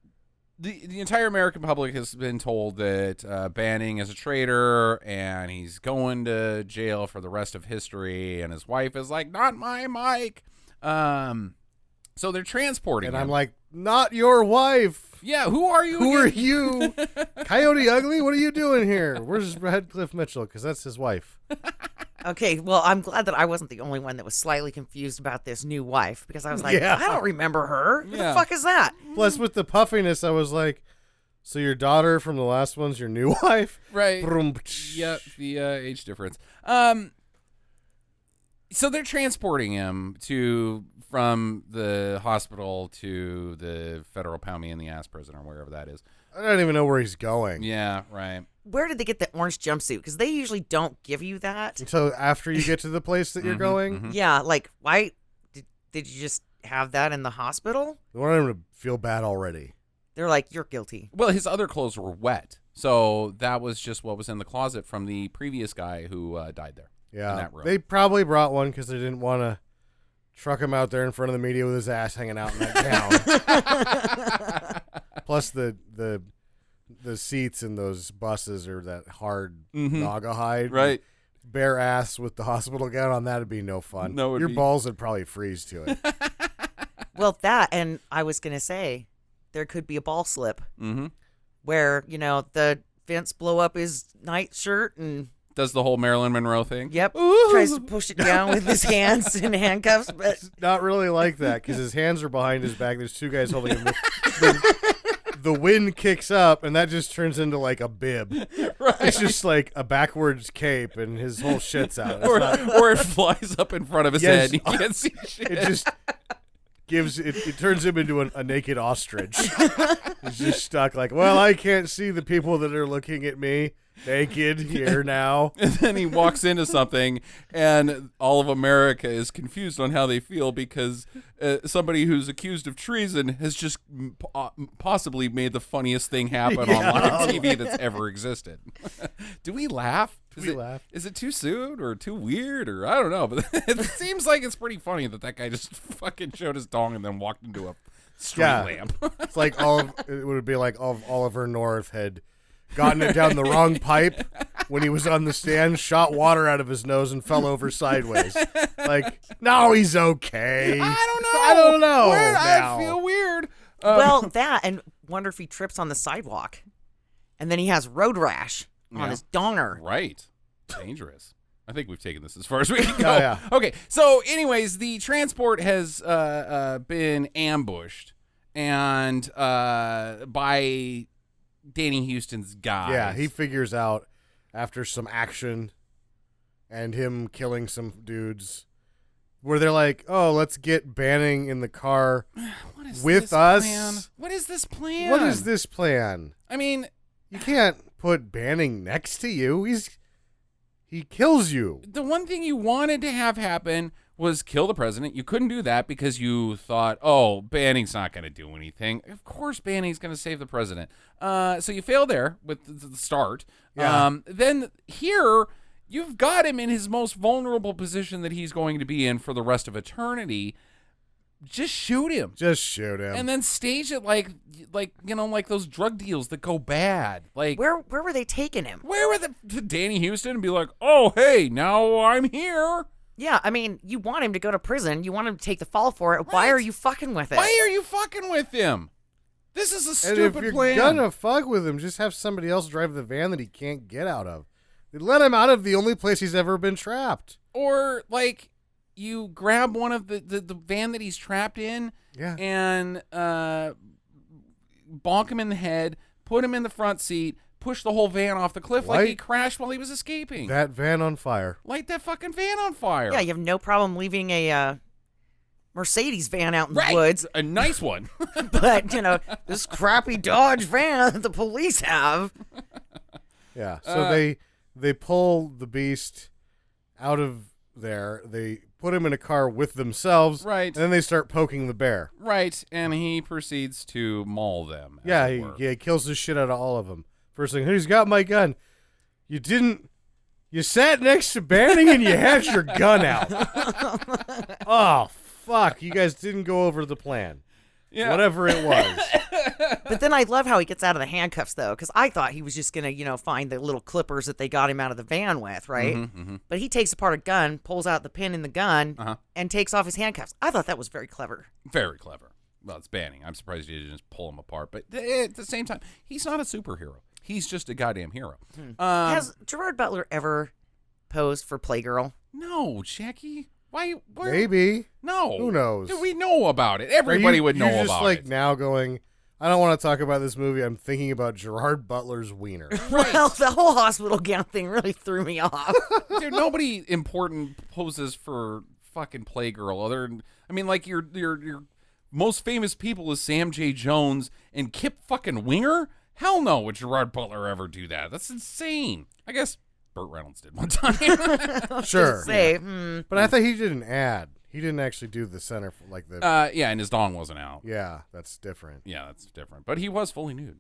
the entire American public has been told that Banning is a traitor and he's going to jail for the rest of history. And his wife is like, "Not my Mike." So they're transporting And him. I'm like, not your wife. "Yeah, who are you? Who are again?" you? Coyote Ugly? What are you doing here? Where's Radcliffe Mitchell? Because that's his wife. Okay, well, I'm glad that I wasn't the only one that was slightly confused about this new wife because I was like, Yeah. I don't remember her. Who Yeah. the fuck is that? Plus, with the puffiness, I was like, so your daughter from the last one's your new wife? Right. Brum. Yep, the age difference. So they're transporting him from the hospital to the federal pound me in the ass prison or wherever that is. I don't even know where he's going. Yeah, right. Where did they get the orange jumpsuit? Because they usually don't give you that. Until after you get to the place that you're going. Yeah, like, why did you just have that in the hospital? I want him to feel bad already. They're like, you're guilty. Well, his other clothes were wet, so that was just what was in the closet from the previous guy who died there. Yeah. in that room. They probably brought one because they didn't want to truck him out there in front of the media with his ass hanging out in that gown. Plus the seats in those buses are that hard naga hide. Right. Bare ass with the hospital gown on that'd be no fun. No, it'd your be- balls would probably freeze to it. Well, that, and I was going to say, there could be a ball slip where, the Vince blow up his nightshirt and, Does the whole Marilyn Monroe thing. yep, tries to push it down with his hands in handcuffs, but It's not really like that because his hands are behind his back. There's two guys holding him. The wind kicks up, and that just turns into like a bib. Right. It's just like a backwards cape, and his whole shit's out. It's Or, not- or it flies up in front of his Yes. head. And he can't see shit. it just gives it turns him into a naked ostrich. He's just stuck like, well, I can't see the people that are looking at me. naked here now. And then he walks into something, and all of America is confused on how they feel because somebody who's accused of treason has just possibly made the funniest thing happen on live TV that's ever existed. Do we laugh? Is it too soon or too weird or I don't know? But it seems like it's pretty funny that guy just fucking showed his dong and then walked into a street lamp. It's like it would be like Oliver North had gotten it down the wrong pipe when he was on the stand, shot water out of his nose, and fell over sideways. Like, no, he's okay. I don't know. I feel weird. Well, that and wonder if he trips on the sidewalk, and then he has road rash on his donger. Right. Dangerous. I think we've taken this as far as we can go. Oh, yeah. Okay. So, anyways, the transport has been ambushed and by Danny Houston's guys. Yeah, he figures out after some action and him killing some dudes where they're like, oh, let's get Banning in the car with us. Plan? What is this plan? What is this plan? I mean, you can't put Banning next to you. He kills you. The one thing you wanted to have happen was kill the president. You couldn't do that because you thought, oh, Banning's not going to do anything. Of course Banning's going to save the president. So you fail there with the start. Yeah. Then here, you've got him in his most vulnerable position that he's going to be in for the rest of eternity. Just shoot him. Just shoot him. And then stage it like those drug deals that go bad. Like Where were they taking him? where were the Danny Houston and be like, oh, hey, now I'm here. Yeah, I mean, you want him to go to prison. You want him to take the fall for it. Why Right. are you fucking with it? Why are you fucking with him? This is a and stupid if you're plan. gonna fuck with him, just have somebody else drive the van that he can't get out of. Let him out of the only place he's ever been trapped. Or like you grab one of the van that he's trapped in and bonk him in the head, put him in the front seat, push the whole van off the cliff like he crashed while he was escaping. That van on fire. Light that fucking van on fire. Yeah, you have no problem leaving a Mercedes van out in the woods. A nice one. But, this crappy Dodge van that the police have. Yeah. So they pull the beast out of there. They put him in a car with themselves. Right. And then they start poking the bear. Right. And he proceeds to maul them. Yeah, he kills the shit out of all of them. First thing, he's got my gun. You sat next to Banning and you had your gun out. Oh, fuck. You guys didn't go over the plan. Yeah. Whatever it was. But then I love how he gets out of the handcuffs, though, because I thought he was just going to, find the little clippers that they got him out of the van with, right? Mm-hmm. But he takes apart a gun, pulls out the pin in the gun, and takes off his handcuffs. I thought that was very clever. Very clever. Well, it's Banning. I'm surprised he didn't just pull him apart. But at the same time, he's not a superhero. He's just a goddamn hero. Has Gerard Butler ever posed for Playgirl? No, Jackie. Why? Maybe. No. Who knows? Do we know about it? Everybody would know you're about just like it. now going, I don't want to talk about this movie. I'm thinking about Gerard Butler's wiener. Well, the whole hospital gown thing really threw me off. Dude, nobody important poses for fucking Playgirl. Other than, I mean, like your most famous people is Sam J. Jones and Kip fucking Winger. Hell no, would Gerard Butler ever do that? That's insane. I guess Burt Reynolds did one time. Sure. But I thought he did an ad. He didn't actually do the center for like the. Yeah, and his dong wasn't out. Yeah, that's different. Yeah, that's different. But he was fully nude.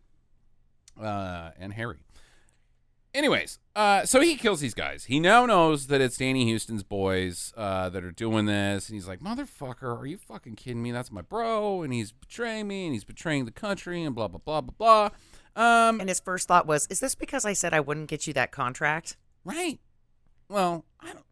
And hairy. Anyways, so he kills these guys. He now knows that it's Danny Houston's boys that are doing this. And he's like, motherfucker, are you fucking kidding me? That's my bro. And he's betraying me. And he's betraying the country. And blah, blah, blah, blah, blah. And his first thought was, is this because I said I wouldn't get you that contract? Right. Well, I don't.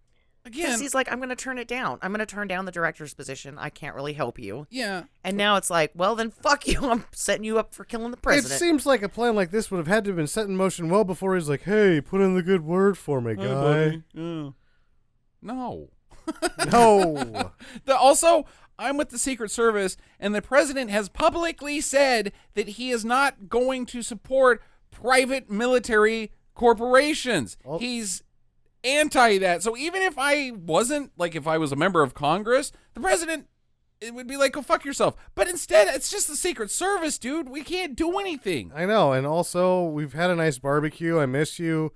Again. Because he's like, I'm going to turn it down. I'm going to turn down the director's position. I can't really help you. Yeah. And now it's like, well, then fuck you. I'm setting you up for killing the president. It seems like a plan like this would have had to have been set in motion well before he's like, hey, put in the good word for me, guy. Yeah. No. No. Also, I'm with the Secret Service, and the president has publicly said that he is not going to support private military corporations. Oh. He's anti that. So even if I wasn't, like if I was a member of Congress, the president it would be like, go fuck yourself. But instead, it's just the Secret Service, dude. We can't do anything. I know, and also we've had a nice barbecue. I miss you,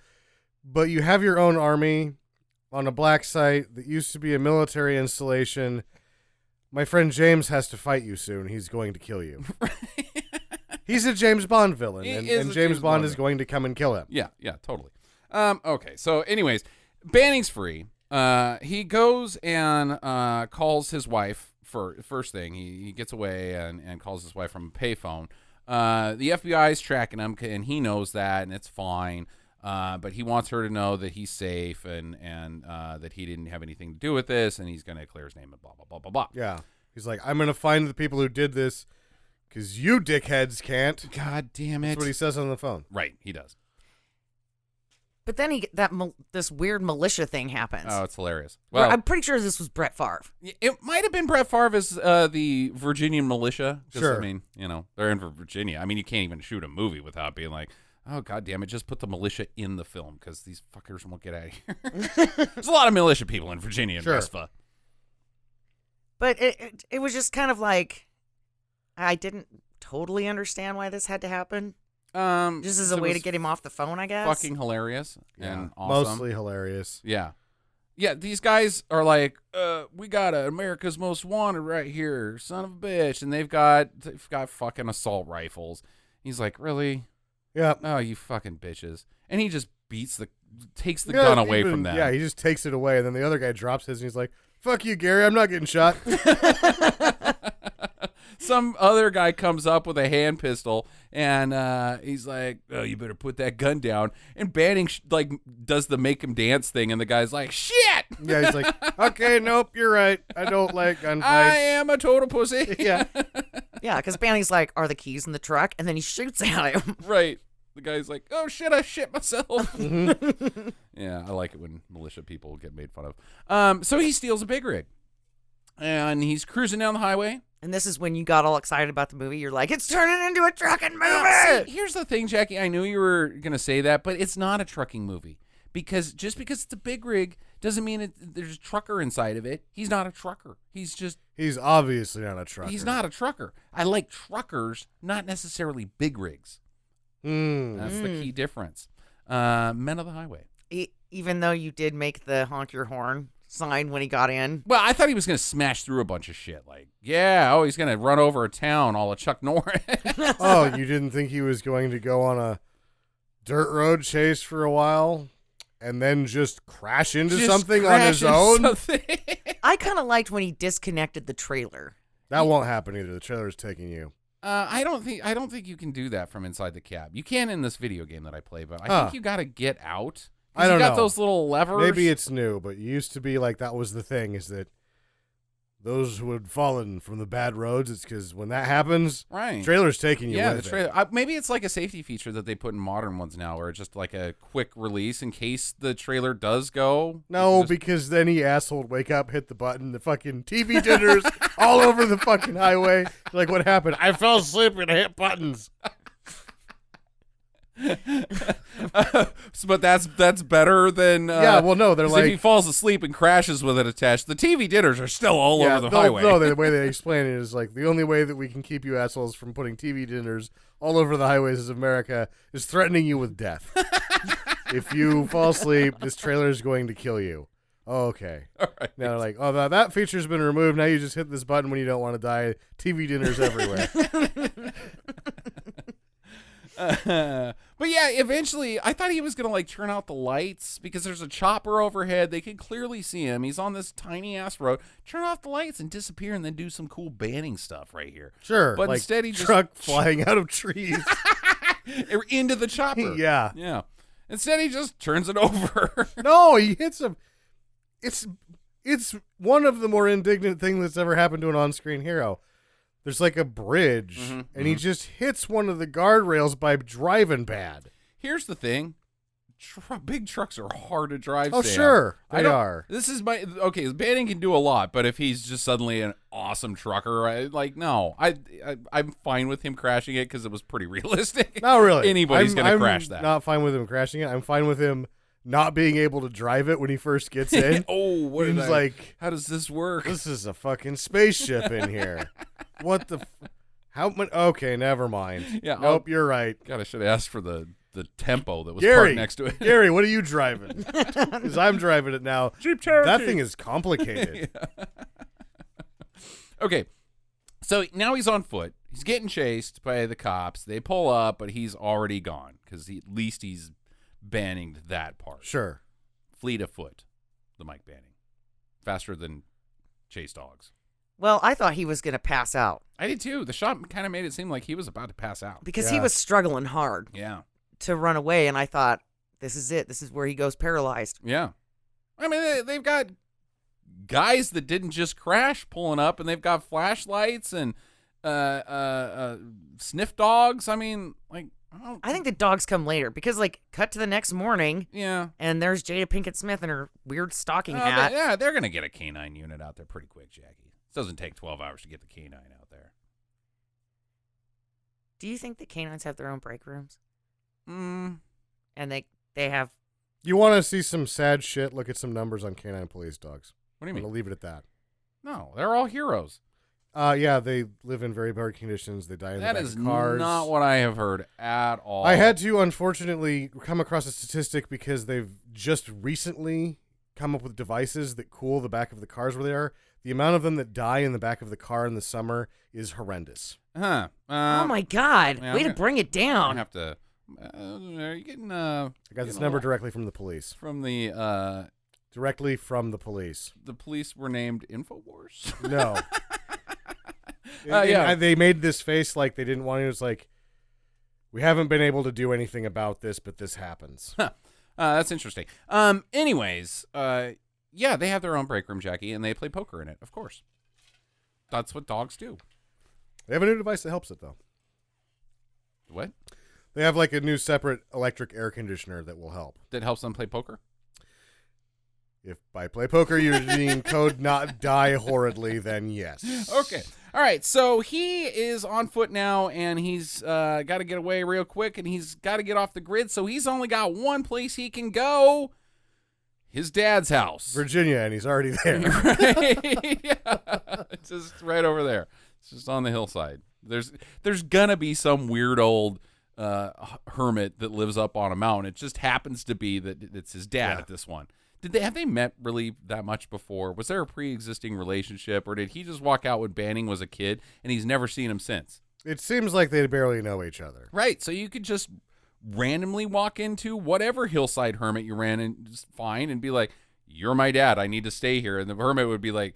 but you have your own army on a black site that used to be a military installation. My friend James has to fight you soon. He's going to kill you. He's a James Bond villain, and James Bond is going to come and kill him. Yeah, totally. Okay, so anyways, Banning's free. He goes and calls his wife. First thing, he gets away and calls his wife from a payphone. The FBI is tracking him, and he knows that, and it's fine. But he wants her to know that he's safe and that he didn't have anything to do with this, and he's going to clear his name and blah, blah, blah, blah, blah. Yeah. He's like, I'm going to find the people who did this because you dickheads can't. God damn it. That's what he says on the phone. Right, he does. But then this weird militia thing happens. Oh, it's hilarious. Well, Well, I'm pretty sure this was Brett Favre. it might have been Brett Favre as the Virginian militia. Sure. I mean, they're in Virginia. I mean, you can't even shoot a movie without being like, oh, God damn it, just put the militia in the film because these fuckers won't get out of here. There's a lot of militia people in Virginia and Sure. Vespa. But it was just kind of like, I didn't totally understand why this had to happen. Just as a it way to was get him off the phone, I guess. fucking hilarious and awesome. Mostly hilarious. Yeah. Yeah, these guys are like, we got America's Most Wanted right here, son of a bitch, and they've got fucking assault rifles. He's like, really? Yeah. Oh, you fucking bitches. And he just takes the gun away from them. Yeah, he just takes it away, and then the other guy drops his, and he's like, fuck you, Gary, I'm not getting shot. Some other guy comes up with a hand pistol, and he's like, oh, you better put that gun down. And Banning does the make him dance thing, and the guy's like, shit! Yeah, he's like, okay, nope, you're right. I don't like gunfights. I am a total pussy. Yeah. Yeah, because Banning's like, are the keys in the truck? And then he shoots at him. Right. The guy's like, oh, shit, I shit myself. Mm-hmm. Yeah, I like it when militia people get made fun of. So he steals a big rig, and he's cruising down the highway. And this is when you got all excited about the movie. You're like, it's turning into a trucking movie. See, here's the thing, Jackie. I knew you were going to say that, but it's not a trucking movie. Because just because it's a big rig doesn't mean there's a trucker inside of it. He's not a trucker. He's obviously not a trucker. He's not a trucker. I like truckers, not necessarily big rigs. That's the key difference. Men of the highway. Even though you did make the honk your horn sign when he got in. Well, I thought he was going to smash through a bunch of shit. Like, he's going to run over a town all of Chuck Norris. Oh, you didn't think he was going to go on a dirt road chase for a while and then just crash into something on his own? I kind of liked when he disconnected the trailer. That won't happen either. The trailer's taking you. I don't think you can do that from inside the cab. You can in this video game that I play, but I think you got to get out. I don't know. You got those little levers. Maybe it's new, but it used to be like that was the thing, is that those who had fallen from the bad roads, it's because when that happens, right, trailer's taking you the with trailer. it. Maybe it's like a safety feature that they put in modern ones now, where it's just like a quick release in case the trailer does go. No, because then he asshole would wake up, hit the button, the fucking TV dinners all over the fucking highway. Like, what happened? I fell asleep and hit buttons. But that's better than yeah. Well, no, they're like, if he falls asleep and crashes with it attached, the TV dinners are still all over the highway. No, the way they explain it is like, the only way that we can keep you assholes from putting TV dinners all over the highways of America is threatening you with death. If you fall asleep, this trailer is going to kill you. Oh, okay. All right. Now they're like, oh, that feature's been removed. Now you just hit this button when you don't want to die. TV dinners everywhere. But yeah, eventually, I thought he was going to like turn out the lights because there's a chopper overhead. They can clearly see him. He's on this tiny ass road. Turn off the lights and disappear and then do some cool Banning stuff right here. Sure. But like instead he just truck flying out of trees. into the chopper. Yeah. Yeah. Instead he just turns it over. No, he hits him. It's one of the more indignant things that's ever happened to an on-screen hero. There's like a bridge, and he just hits one of the guardrails by driving bad. Here's the thing. Big trucks are hard to drive. Oh, Sam. sure. They are. This is Banning can do a lot, but if he's just suddenly an awesome trucker, no. I'm fine with him crashing it because it was pretty realistic. Not really. Anybody's going to crash that. I'm not fine with him crashing it. I'm fine with him not being able to drive it when he first gets in. Oh, what He's did I- like, how does this work? this is a fucking spaceship in here. What the? How much? Okay, never mind. Yeah, Nope, you're right. God, I should have asked for the tempo that was Gary, parked next to it. Gary, what are you driving? Because I'm driving it now. Jeep Cherokee. That thing is complicated. Okay, so now he's on foot. He's getting chased by the cops. They pull up, but he's already gone because at least he's banning that part. Sure. Fleet of foot, the Mike banning. Faster than chase dogs. Well, I thought he was going to pass out I did too. The shot kind of made it seem like he was about to pass out. because he Yeah. was struggling hard Yeah. to run away, and I thought, this is it. This is where he goes paralyzed. Yeah. I mean, they've got guys that didn't just crash pulling up, and they've got flashlights and sniff dogs. I mean, like, I think the dogs come later because, like, cut to the next morning, yeah. and there's Jada Pinkett Smith in her weird stocking Oh, hat. yeah, they're going to get a canine unit out there pretty quick, Jackie. It doesn't take 12 hours to get the canine out there. Do you think the canines have their own break rooms? Mm. And they have... You want to see some sad shit? Look at some numbers on canine police dogs. What do you I'm mean? gonna leave it at that. No, they're all heroes. Yeah, they live in very bad conditions. They die in That the back is of cars. not what I have heard at all. I had to, unfortunately, come across a statistic because they've just recently come up with devices that cool the back of the cars where they are. The amount of them that die in the back of the car in the summer is horrendous. Huh. oh, my God. yeah, Way I'm to bring it I down. have to. Are you getting I got this number directly from the police. from the Directly from the police. police were named Infowars? No. Yeah. They made this face like they didn't want it. It was like, we haven't been able to do anything about this, but this happens. That's interesting. Anyways, yeah, they have their own break room, Jackie, and they play poker in it, of course. That's what dogs do. They have a new device that helps it, though. What? They have like a new separate electric air conditioner that will help. That helps them play poker? If by play poker you're using code not die horridly, then yes. Okay. All right. So he is on foot now, and he's got to get away real quick, and he's got to get off the grid. So he's only got one place he can go: his dad's house, Virginia, and he's already there. Right? Yeah. It's just right over there. It's just on the hillside. There's gonna be some weird old hermit that lives up on a mountain. It just happens to be that it's his dad at this one. Have they met really that much before? Was there a pre-existing relationship, or did he just walk out when Banning was a kid and he's never seen him since? It seems like they barely know each other. Right. So you could just randomly walk into whatever hillside hermit you ran in, just fine, and be like, "You're my dad. I need to stay here." And the hermit would be like,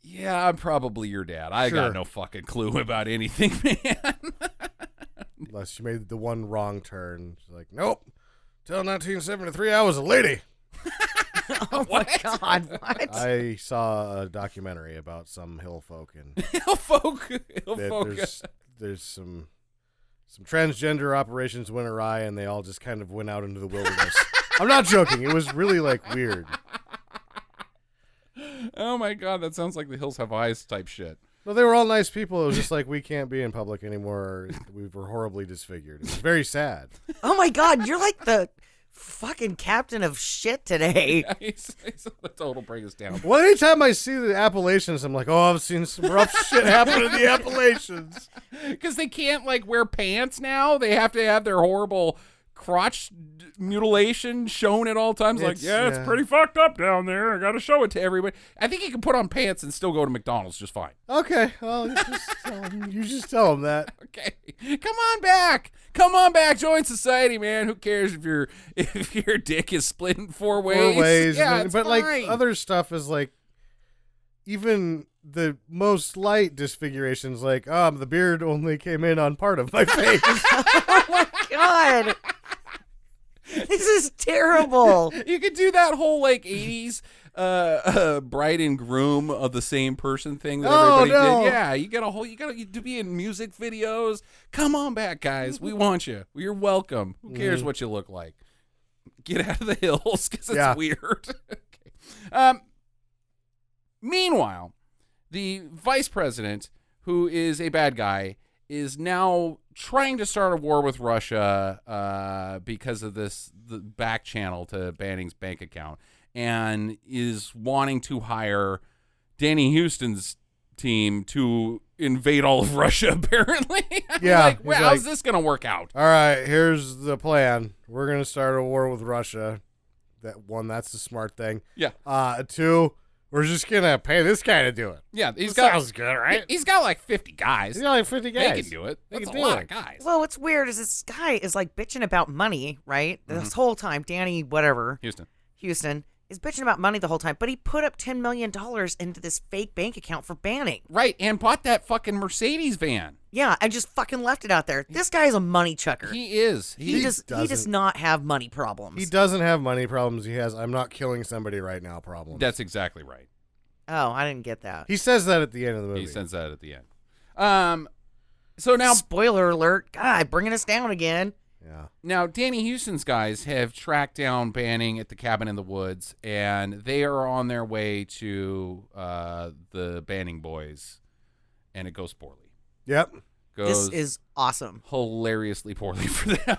"Yeah, I'm probably your dad. I got Sure. no fucking clue about anything, man." Unless you made the one wrong turn. She's like, nope. Till 1973, I was a lady. Oh, my God. What? I saw a documentary about some hill folk, and Hill folk. there's some transgender operations went awry, and they all just kind of went out into the wilderness. I'm not joking. It was really like weird. Oh my God, that sounds like the Hills Have Eyes type shit. No, they were all nice people. It was just like, we can't be in public anymore. We were horribly disfigured. It was very sad. Oh, my God. You're like the fucking captain of shit today. He's a total bring us down. Well, anytime I see the Appalachians, I'm like, oh, I've seen some rough shit happen in the Appalachians. Because they can't like wear pants now. They have to have their horrible crotch mutilation shown at all times. It's pretty fucked up down there. I got to show it to everybody. I think you can put on pants and still go to McDonald's just fine. Okay, well, you just tell them that. Okay, come on back. Come on back. Join society, man. Who cares if your dick is split in four ways? Yeah, it's but fine. like other stuff is like, even the most light disfigurations, like, the beard only came in on part of my face. Oh, my God. This is terrible. You could do that whole like 80s bride and groom of the same person thing that everybody did. Yeah, you got to be in music videos. Come on back, guys. We want you. You're welcome. Who cares what you look like? Get out of the hills because it's weird. Okay. Meanwhile, the vice president, who is a bad guy, is now trying to start a war with Russia because of the back channel to Banning's bank account, and is wanting to hire Danny Houston's team to invade all of Russia, apparently. Yeah. Like, well, how's this going to work out? All right, here's the plan. We're going to start a war with Russia. That's the smart thing. Yeah. 2, we're just going to pay this guy to do it. Yeah, Sounds good, right? He's got like 50 guys. He's got like 50 guys. They can do it. They That's can a do lot it. of guys. Well, what's weird is this guy is like bitching about money, right? This whole time, Danny, whatever, Houston is bitching about money the whole time, but he put up $10 million into this fake bank account for Banning. Right, and bought that fucking Mercedes van. Yeah, and just fucking left it out there. This guy is a money chucker. He is. He does not have money problems. He doesn't have money problems. He has I'm not killing somebody right now problems. That's exactly right. Oh, I didn't get that. He says that at the end of the movie. He says that at the end. So now, spoiler alert, God, bringing us down again. Yeah. Now, Danny Houston's guys have tracked down Banning at the cabin in the woods, and they are on their way to the Banning boys, and it goes poorly. Yep. This is awesome. Hilariously poorly for them.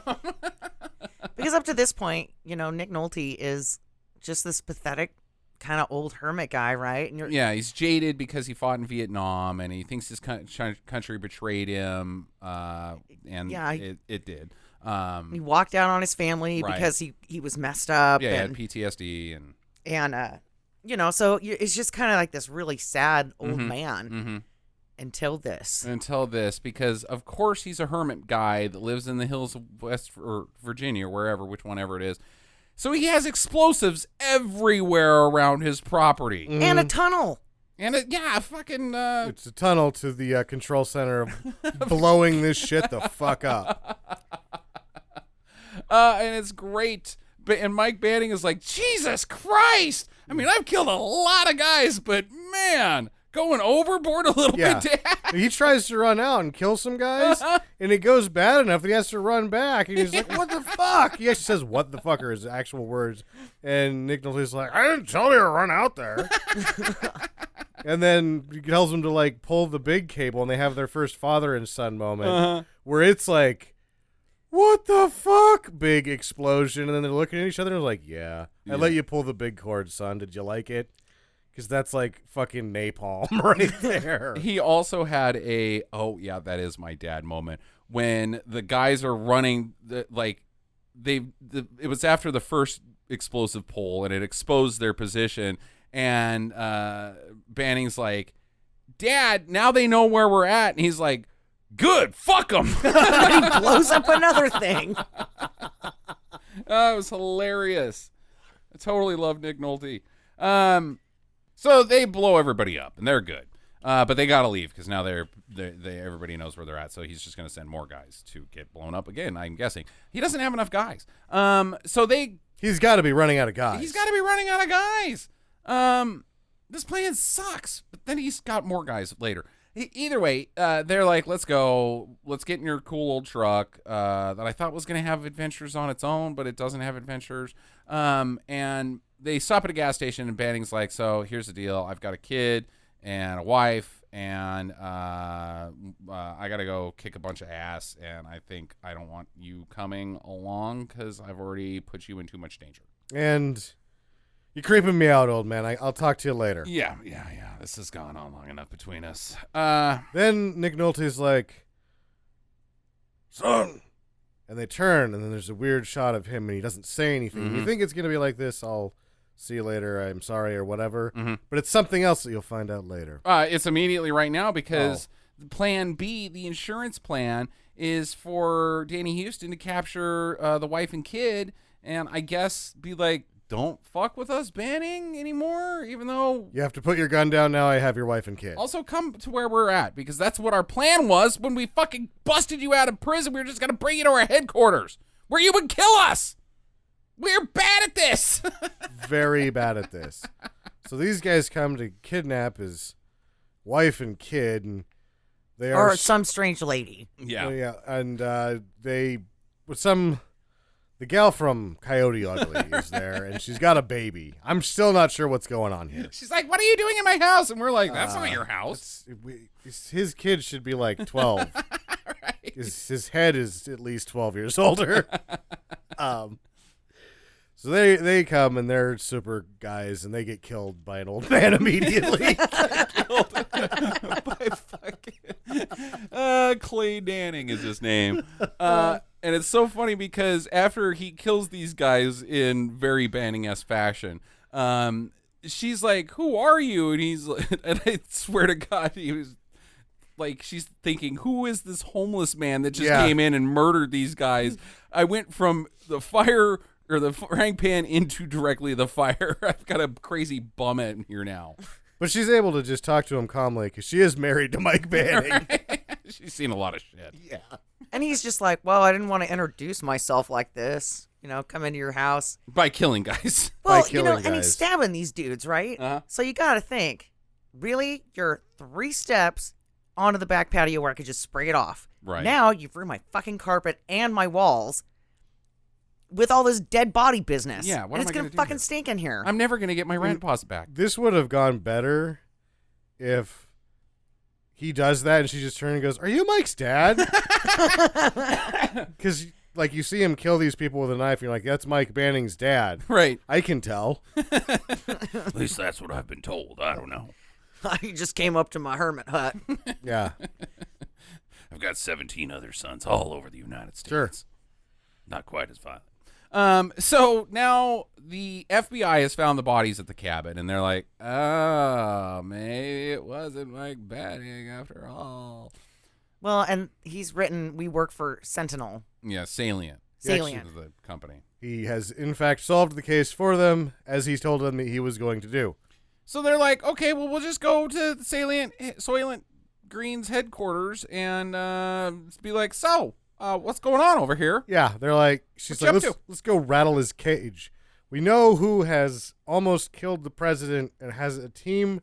Because up to this point, Nick Nolte is just this pathetic kind of old hermit guy, right? And yeah, he's jaded because he fought in Vietnam, and he thinks his country betrayed him, and yeah, it did. He walked out on his family because he was messed up. Yeah, he and had PTSD and so it's just kind of like this really sad old man Mm-hmm. until this, because of course he's a hermit guy that lives in the hills of West or Virginia, whichever it is. So he has explosives everywhere around his property and a tunnel. And fucking. It's a tunnel to the control center of blowing this shit the fuck up. And it's great. And Mike Banning is like, Jesus Christ! I mean, I've killed a lot of guys, but man, going overboard a little bit, Dad. He tries to run out and kill some guys, and it goes bad enough that he has to run back. And he's like, what the fuck? He actually says, what the fuck are his actual words. And Nick Nolte's like, I didn't tell you to run out there. And then he tells him to, like, pull the big cable, and they have their first father and son moment where it's like, what the fuck? Big explosion. And then they're looking at each other and they're like, yeah. I let you pull the big cord, son. Did you like it? Because that's like fucking napalm right there. He also had that is my dad moment when the guys are running, it was after the first explosive pull and it exposed their position. And Banning's like, Dad, now they know where we're at. And he's like, good, fuck them. He blows up another thing. Oh, it was hilarious. I totally love Nick Nolte. So they blow everybody up, and they're good. But they got to leave because now everybody knows where they're at. So he's just going to send more guys to get blown up again, I'm guessing. He doesn't have enough guys. He's got to be running out of guys. He's got to be running out of guys. This plan sucks, but then he's got more guys later. Either way, they're like, let's go. Let's get in your cool old truck that I thought was going to have adventures on its own, but it doesn't have adventures. And they stop at a gas station, and Banning's like, so here's the deal. I've got a kid and a wife, and I got to go kick a bunch of ass, and I think I don't want you coming along because I've already put you in too much danger. And you're creeping me out, old man. I'll talk to you later. Yeah. This has gone on long enough between us. Then Nick Nolte's like, son. And they turn, and then there's a weird shot of him, and he doesn't say anything. Mm-hmm. You think it's going to be like this, I'll see you later, I'm sorry, or whatever. Mm-hmm. But it's something else that you'll find out later. It's immediately right now because Plan B, the insurance plan, is for Danny Houston to capture the wife and kid, and I guess be like, don't fuck with us, Banning, anymore, even though... You have to put your gun down now. I have your wife and kid. Also, come to where we're at, because that's what our plan was when we fucking busted you out of prison. We were just going to bring you to our headquarters, where you would kill us. We're bad at this. Very bad at this. So these guys come to kidnap his wife and kid, and they are... Or some strange lady. Yeah. Yeah, and they... with some... The gal from Coyote Ugly is there, and she's got a baby. I'm still not sure what's going on here. She's like, what are you doing in my house? And we're like, that's not your house. His kid should be like 12. Right. Right. His head is at least 12 years older. So they come and they're super guys and they get killed by an old man immediately. By fucking Clay Danning is his name. And it's so funny because after he kills these guys in very Banning-esque fashion, she's like, "Who are you?" And he's like, and I swear to God, he was like, she's thinking, "Who is this homeless man that just came in and murdered these guys?" I went from the fire or the frying pan into directly the fire. I've got a crazy bum in here now. But she's able to just talk to him calmly because she is married to Mike Banning. She's seen a lot of shit. Yeah. And he's just like, well, I didn't want to introduce myself like this. You know, come into your house. By killing guys. Well, killing and he's guys. stabbing these dudes, right? Uh-huh. So you got to think, really, you're 3 steps onto the back patio where I could just spray it off. Right. Now you've ruined my fucking carpet and my walls with all this dead body business. Yeah, what and am it's I gonna gonna do fucking here? stink in here. I'm never going to get my rent deposit back. This would have gone better if he does that and she just turns and goes, "Are you Mike's dad?" Because, like, you see him kill these people with a knife and you're like, that's Mike Banning's dad. Right. I can tell. At least that's what I've been told. I don't know. He just came up to my hermit hut. Yeah. I've got 17 other sons all over the United States. Sure. Not quite as violent. So now the FBI has found the bodies at the cabin, and they're like, "Oh, maybe it wasn't Mike Banning after all." Well, and he's written, we work for Sentinel. Yeah, Salient. Salient. Is the company. He has, in fact, solved the case for them as he told them that he was going to do. So they're like, "Okay, well, we'll just go to the Soylent Green's headquarters and be like, so, what's going on over here?" Yeah, they're like, she's What you like, up let's go rattle his cage. We know who has almost killed the president and has a team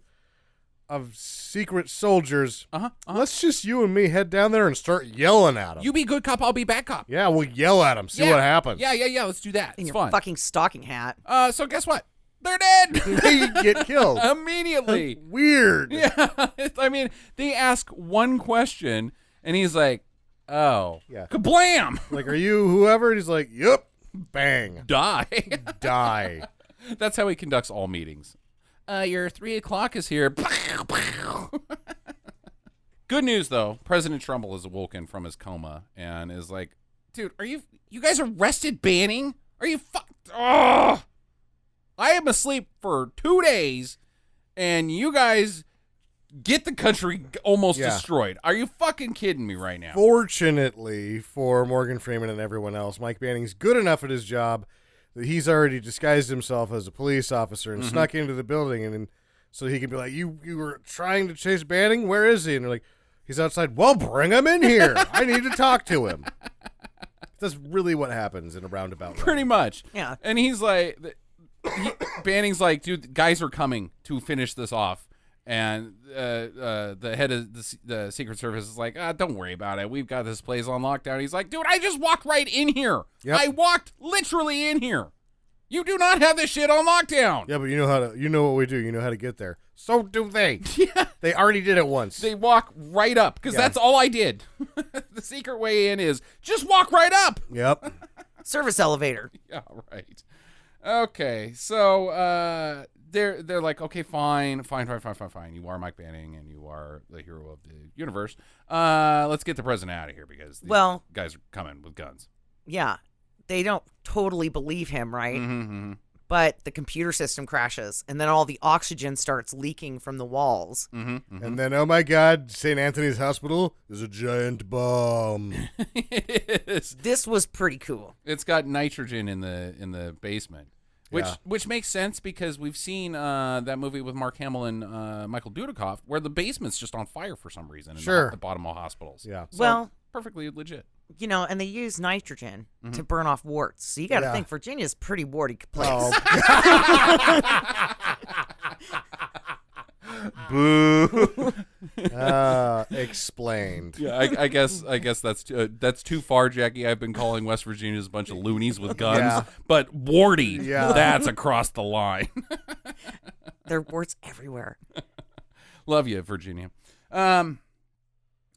of secret soldiers. Let's just you and me head down there and start yelling at him. You be good cop, I'll be bad cop. Yeah, we'll yell at him, see what happens. Yeah, let's do that. In It's your fun. fucking stocking hat. So guess what? They're dead. They get killed. Immediately. Weird. Yeah. I mean, they ask one question, and he's like, "Oh. Yeah. Kablam!" Like, are you whoever? And he's like, yep. Bang. Die. Die. That's how he conducts all meetings. Your 3 o'clock is here. Good news, though. President Trumbull is awoken from his coma and is like, "Dude, you guys arrested Banning? Are you oh, I am asleep for 2 days, and you guys get the country almost destroyed. Are you fucking kidding me right now?" Fortunately for Morgan Freeman and everyone else, Mike Banning's good enough at his job that he's already disguised himself as a police officer and snuck into the building, and so he can be like, you were trying to chase Banning? Where is he? And they're like, he's outside. Well, bring him in here. I need to talk to him. That's really what happens in a roundabout way. Pretty much. Yeah. And he's like, Banning's like, "Dude, guys are coming to finish this off." And the head of the Secret Service is like, "Don't worry about it. We've got this place on lockdown." He's like, "Dude, I just walked right in here. Yep. I walked literally in here. You do not have this shit on lockdown." Yeah, but you know what we do. You know how to get there. So do they. Yeah. They already did it once. They walk right up because that's all I did. The secret way in is just walk right up. Yep. Service elevator. Yeah, right. Okay, so they're like, "Okay, fine. You are Mike Banning, and you are the hero of the universe. Let's get the president out of here because these guys are coming with guns." Yeah. They don't totally believe him, right? Mm-hmm. But the computer system crashes, and then all the oxygen starts leaking from the walls. Mm-hmm. And then, oh my God, St. Anthony's Hospital is a giant bomb. It is. This was pretty cool. It's got nitrogen in the basement, which makes sense because we've seen that movie with Mark Hamill and Michael Dudikoff where the basement's just on fire for some reason in the bottom of hospitals. Yeah. So, Well, perfectly legit. you know, and they use nitrogen to burn off warts. So you got to think Virginia's a pretty warty place. Oh. Boo. Explained. Yeah, I guess that's too far, Jackie. I've been calling West Virginia a bunch of loonies with guns, but warty, that's across the line. There are warts everywhere. Love you, Virginia.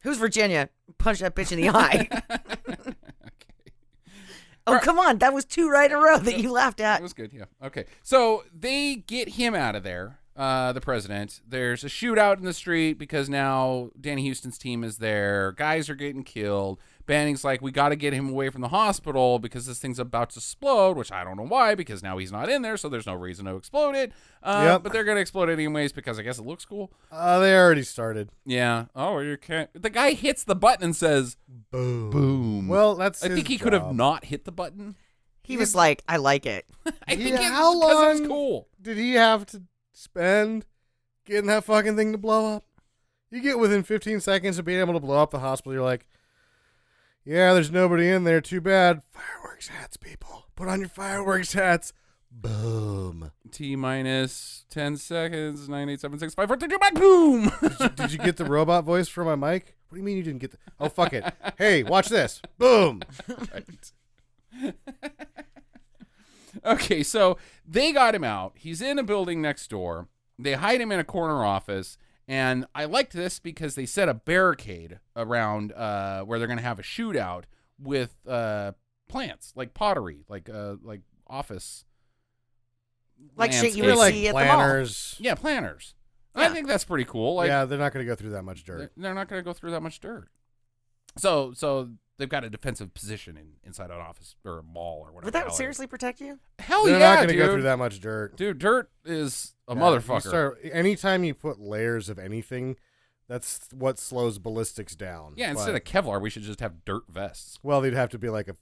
Who's Virginia? Punch that bitch in the eye. Okay. Oh, come on. That was 2 right in a row that you laughed That at. was good, yeah. Okay. So they get him out of there, the president. There's a shootout in the street because now Danny Houston's team is there. Guys are getting killed. Banning's like, we got to get him away from the hospital because this thing's about to explode, which I don't know why, because now he's not in there, so there's no reason to explode it. Yep. But they're going to explode it anyways because I guess it looks cool. They already started. Yeah. Oh, you can't. The guy hits the button and says, Boom. boom. Well, that's I his think he could have job. not hit the button. He was like, I like it. I think Yeah, it's how because it was long- cool. Did he have to spend getting that fucking thing to blow up? You get within 15 seconds of being able to blow up the hospital, you're like, yeah, there's nobody in there. Too bad. Fireworks hats, people. Put on your fireworks hats. Boom. T minus 10 seconds, 9, 8, 7, 6, 5, 4, 3, 2, 1, boom. Did you get the robot voice for my mic? What do you mean you didn't get the... Oh, fuck it. Hey, watch this. Boom. Okay, so they got him out. He's in a building next door. They hide him in a corner office. And I liked this because they set a barricade around where they're going to have a shootout with plants, like pottery, like office. Like shit you landscape. would Like see at the mall. planners. Yeah, planners. Yeah. I think that's pretty cool. Like, Yeah, they're not going to go through that much dirt. they're not going to go through that much dirt. So they've got a defensive position inside an office or a mall or whatever. Would the hell that it is. seriously protect you? Hell They're yeah, not going to dude. go through that much dirt. Dude, dirt is a Yeah, motherfucker. Anytime you put layers of anything, that's what slows ballistics down. Yeah, instead of Kevlar, we should just have dirt vests. Well, they'd have to be like a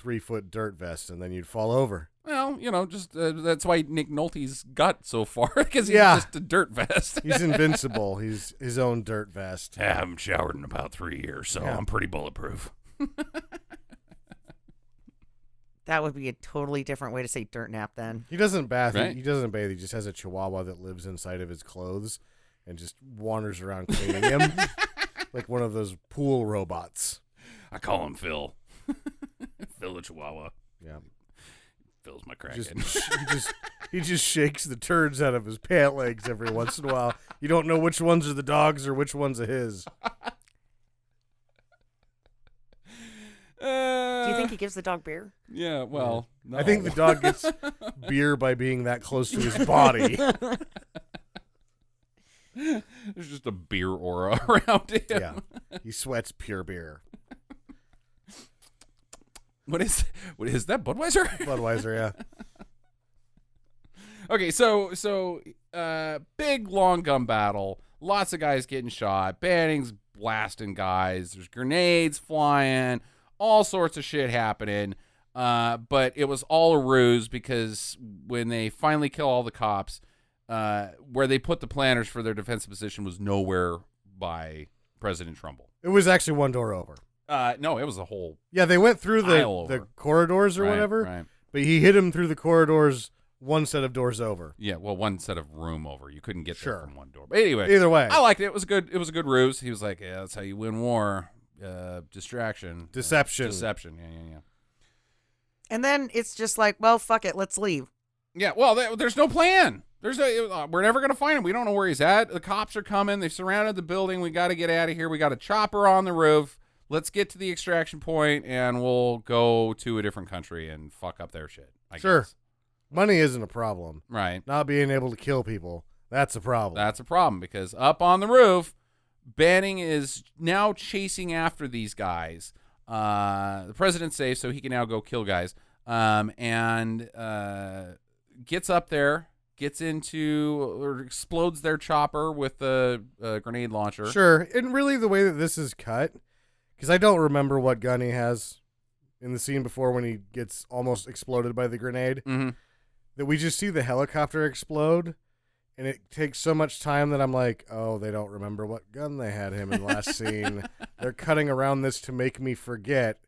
3-foot dirt vest, and then you'd fall over. Well, just that's why Nick Nolte's got so far, because he's Yeah. just a dirt vest. He's invincible. He's his own dirt vest. I haven't showered in about 3 years, so Yeah. I'm pretty bulletproof. That would be a totally different way to say dirt nap then. He doesn't bath. Right. He doesn't bathe. He just has a chihuahua that lives inside of his clothes and just wanders around cleaning him like one of those pool robots. I call him Phil. Phil the Chihuahua. Yeah. Phil's my Just, kraken. he just shakes the turds out of his pant legs every once in a while. You don't know which ones are the dogs or which ones are his. Do you think he gives the dog beer? Yeah, well, no. I think the dog gets beer by being that close to his body. There's just a beer aura around him. Yeah. He sweats pure beer. What is that, Budweiser? Budweiser, yeah. Okay, so big long gun battle. Lots of guys getting shot. Banning's blasting guys. There's grenades flying. All sorts of shit happening. But it was all a ruse because when they finally kill all the cops, where they put the planners for their defensive position was nowhere by President Trumbull. It was actually one door over. No, it was a whole Yeah, they went through Aisle the over. corridors or right, whatever, Right. but he hit him through the corridors one set of doors over. Yeah, well, one set of room over. You couldn't get there Sure. from one door. But anyway, Either way. I liked it. It was good. It was a good ruse. He was like, "Yeah, that's how you win war. Distraction, Deception. deception." Yeah. And then it's just like, well, fuck it, let's leave. Yeah. Well, there's no plan. We're never gonna find him. We don't know where he's at. The cops are coming. They've surrounded the building. We got to get out of here. We got a chopper on the roof. Let's get to the extraction point, and we'll go to a different country and fuck up their shit. I Sure. guess. Money isn't a problem. Right. Not being able to kill people, that's a problem. That's a problem because up on the roof, Banning is now chasing after these guys. The president's safe, so he can now go kill guys. And gets up there, gets into or explodes their chopper with the grenade launcher. Sure. And really the way that this is cut, because I don't remember what gun he has in the scene before when he gets almost exploded by the grenade, Mm-hmm. that we just see the helicopter explode, and it takes so much time that I'm like, oh, they don't remember what gun they had him in last scene. They're cutting around this to make me forget.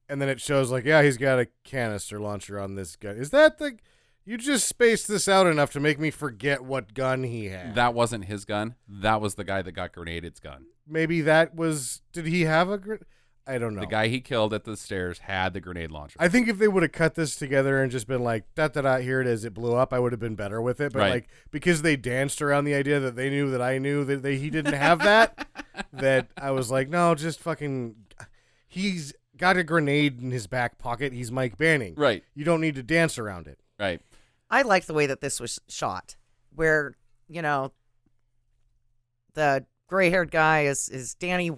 And then it shows like, yeah, he's got a canister launcher on this gun. Is that the... You just spaced this out enough to make me forget what gun he had. That wasn't his gun. That was the guy that got grenaded's gun. Maybe that was... Did he have a... I don't know. The guy he killed at the stairs had the grenade launcher. I think if they would have cut this together and just been like, da, here it is, it blew up, I would have been better with it. But Right. like, because they danced around the idea that they knew that I knew that he didn't have that, that I was like, no, just fucking, he's got a grenade in his back pocket. He's Mike Banning. Right. You don't need to dance around it. Right. I like the way that this was shot, where, you know, the gray-haired guy is Danny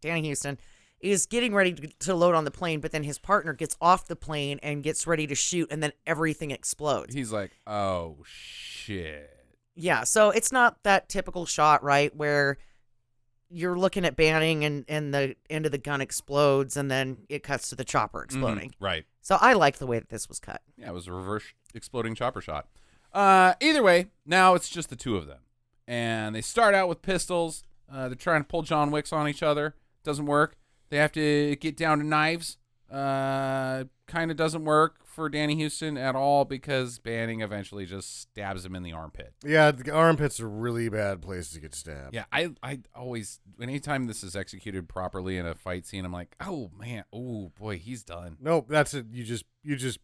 Houston, is getting ready to load on the plane, but then his partner gets off the plane and gets ready to shoot, and then everything explodes. He's like, oh, shit. Yeah, so it's not that typical shot, right, where you're looking at Banning and the end of the gun explodes, and then it cuts to the chopper exploding. Right. So I like the way that this was cut. Yeah, it was a reverse exploding chopper shot. Either way, now it's just the two of them. And they start out with pistols. They're trying to pull John Wicks on each other. Doesn't work. They have to get down to knives. Kind of doesn't work for Danny Houston at all because Banning eventually just stabs him in the armpit. Yeah, the armpit's a really bad place to get stabbed. Yeah, I always, anytime this is executed properly in a fight scene, I'm like, oh, man, oh, boy, he's done. Nope, that's it. You just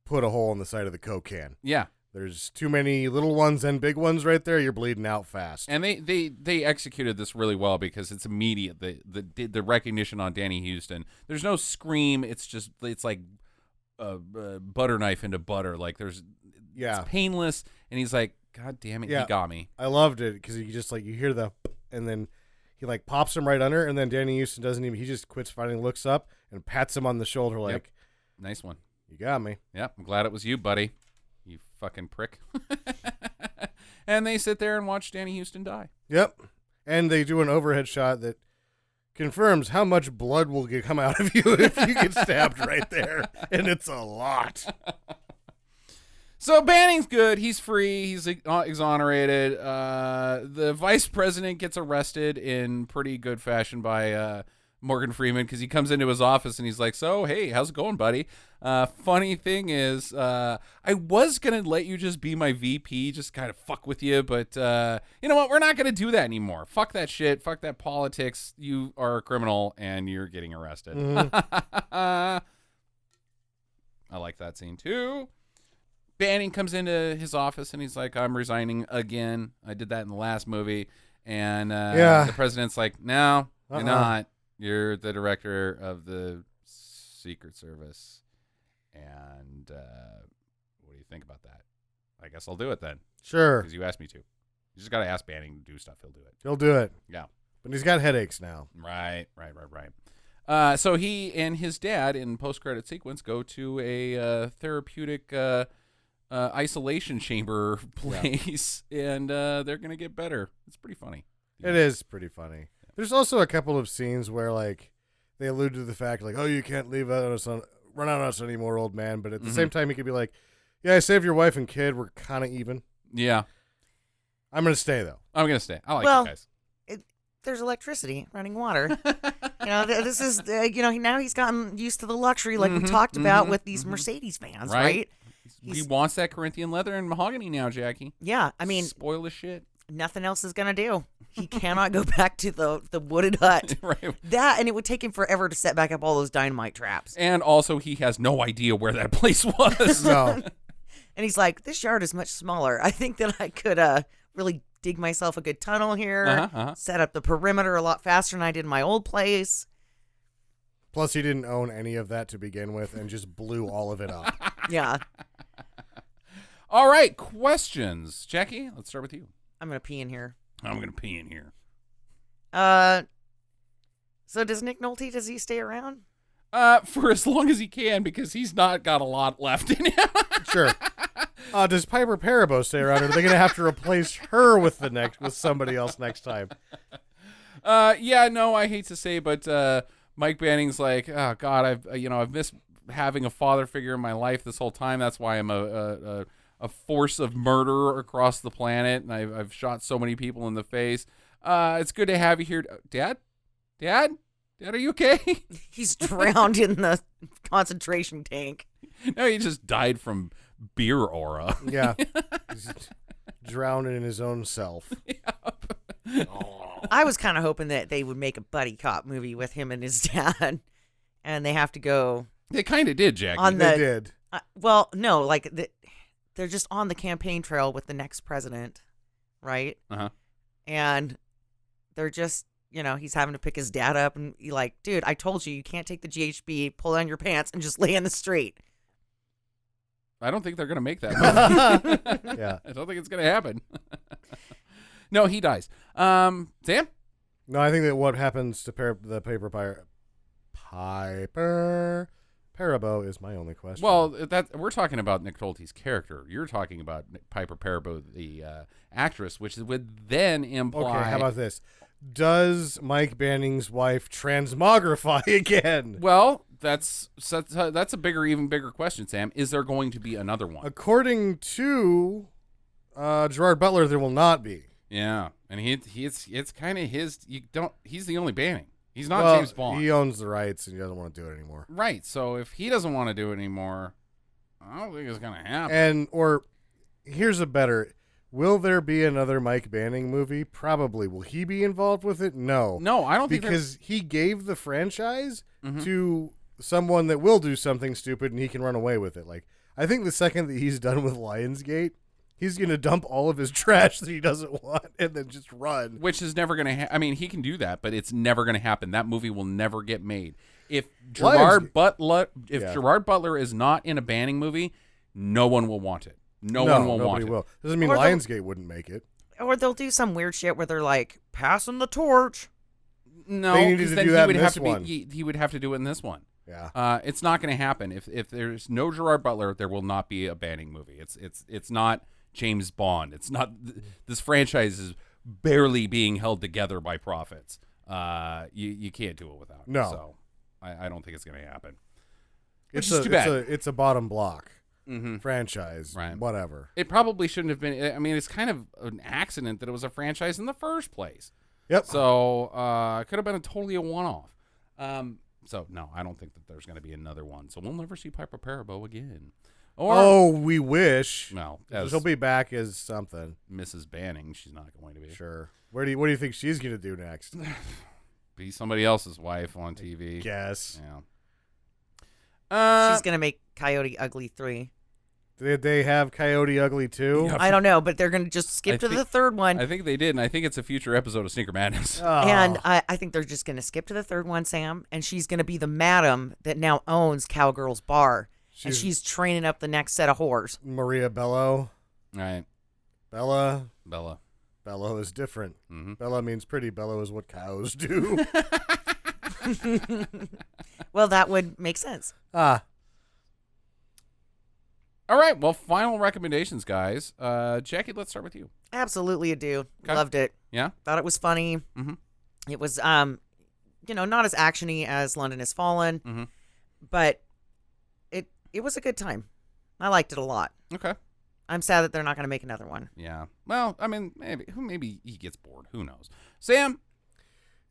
put a hole in the side of the Coke can. Yeah. There's too many little ones and big ones right there. You're bleeding out fast. And they executed this really well because it's immediate. The recognition on Danny Houston. There's no scream. It's like a butter knife into butter. Like it's painless. And he's like, God damn it, he got me. I loved it because you just like you hear the and then he like pops him right under, and then Danny Houston doesn't even. He just quits fighting, looks up, and pats him on the shoulder like, Yep. Nice one. You got me. Yep, I'm glad it was you, buddy. You fucking prick. And they sit there and watch Danny Houston die. Yep. And they do an overhead shot that confirms how much blood will come out of you if you get stabbed right there. And it's a lot. So Banning's good. He's free. He's exonerated. The vice president gets arrested in pretty good fashion by Morgan Freeman because he comes into his office and he's like, so, hey, how's it going, buddy? Funny thing is, I was going to let you just be my VP, just kind of fuck with you, but you know what? We're not going to do that anymore. Fuck that shit. Fuck that politics. You are a criminal and you're getting arrested. I like that scene too. Banning comes into his office and he's like, I'm resigning again. I did that in the last movie. And the president's like, no, you're not. You're the director of the Secret Service. And what do you think about that? I guess I'll do it then. Sure. Because you asked me to. You just got to ask Banning to do stuff. He'll do it. He'll do it. Yeah. But he's got headaches now. Right. So he and his dad in post-credit sequence go to a therapeutic isolation chamber place, and they're going to get better. It's pretty funny. It is pretty funny. There's also a couple of scenes where, like, they allude to the fact, like, oh, you can't run out on us anymore, old man. But at the same time, he could be like, yeah, I saved your wife and kid. We're kind of even. Yeah. I'm going to stay, though. I'm going to stay. I like you guys. There's electricity, running water. This is, now he's gotten used to the luxury like we talked about with these Mercedes vans, right? He wants that Corinthian leather and mahogany now, Jackie. Yeah, I mean, spoil his shit. Nothing else is going to do. He cannot go back to the wooded hut. Right. That, and it would take him forever to set back up all those dynamite traps. And also, he has no idea where that place was. No. And he's like, this yard is much smaller. I think that I could really dig myself a good tunnel here, set up the perimeter a lot faster than I did in my old place. Plus, he didn't own any of that to begin with and just blew all of it up. Yeah. All right, questions. Jackie, let's start with you. I'm going to pee in here. I'm going to pee in here. So does Nick Nolte, does he stay around? For as long as he can, because he's not got a lot left in him. Sure. Does Piper Perabo stay around, or are they going to have to replace her with somebody else next time? Yeah, no, I hate to say, but Mike Banning's like, oh God, I've missed having a father figure in my life this whole time. That's why I'm a force of murder across the planet, and I've shot so many people in the face. It's good to have you here, Dad. Are you okay? He's drowned in the concentration tank. No, he just died from beer aura. Yeah. He's drowning in his own self. I was kind of hoping that they would make a buddy cop movie with him and his dad. and they have to go They kind of did, Jackie. on They the. did. Well, no, like they're just on the campaign trail with the next president, right? Uh-huh. And they're just, he's having to pick his dad up, and you're like, dude, I told you can't take the GHB, pull down your pants, and just lay in the street. I don't think they're going to make that movie. Yeah. I don't think it's going to happen. No, he dies. Sam? No, I think that what happens to the Piper Parabo is my only question. Well, we're talking about Nick Nolte's character. You're talking about Piper Parabo, the actress, which would then imply. Okay, how about this? Does Mike Banning's wife transmogrify again? Well, that's a even bigger question, Sam. Is there going to be another one? According to Gerard Butler, there will not be. Yeah, and it's kind of his. He's the only Banning. He's not Well, James Bond. He owns the rights and he doesn't want to do it anymore. Right. So if he doesn't want to do it anymore, I don't think it's going to happen. Or here's a better. Will there be another Mike Banning movie? Probably. Will he be involved with it? No. No, I don't think because he gave the franchise to someone that will do something stupid and he can run away with it. Like, I think the second that he's done with Lionsgate, he's going to dump all of his trash that he doesn't want and then just run. Which is never going to I mean, he can do that, but it's never going to happen. That movie will never get made. If Gerard Butler is not in a Banning movie, no one will want it. No one will want it. Nobody will. Doesn't mean Or Lionsgate wouldn't make it. Or they'll do some weird shit where they're like, passing the torch. No, They needed because to then do he that would in have this to one. be. He would have to do it in this one. Yeah. It's not going to happen. If there's no Gerard Butler, there will not be a Banning movie. It's not James Bond. It's not. This franchise is barely being held together by profits. You can't do it without it. No. So I don't think it's going to happen. It's Which is too bad. It's a bottom block Mm-hmm. franchise. Right. Whatever. It probably shouldn't have been. I mean, it's kind of an accident that it was a franchise in the first place. Yep. So it could have been totally a one-off. So no, I don't think that there's going to be another one. So we'll never see Piper Parabo again. Or we wish. no, She'll be back as something. Mrs. Banning. She's not going to be. Sure. What do you think she's gonna do next? Be somebody else's wife on TV. Guess. Yeah. She's going to make Coyote Ugly 3. Did they have Coyote Ugly too? Yeah. I don't know, but they're going to just skip to the third one. I think they did, and I think it's a future episode of Sneaker Madness. Oh. And I think they're just going to skip to the third one, Sam, and she's going to be the madam that now owns Cowgirl's Bar. And she's training up the next set of whores. Maria Bello. Right. Bella. Bella. Bello is different. Mm-hmm. Bella means pretty. Bello is what cows do. Well, that would make sense. All right. Well, final recommendations, guys. Jackie, let's start with you. Absolutely a do. Okay. Loved it. Yeah? Thought it was funny. Mm-hmm. It was, not as actiony as London Has Fallen, Mm-hmm. but it was a good time. I liked it a lot. Okay. I'm sad that they're not going to make another one. Yeah. Well, I mean, maybe he gets bored. Who knows? Sam?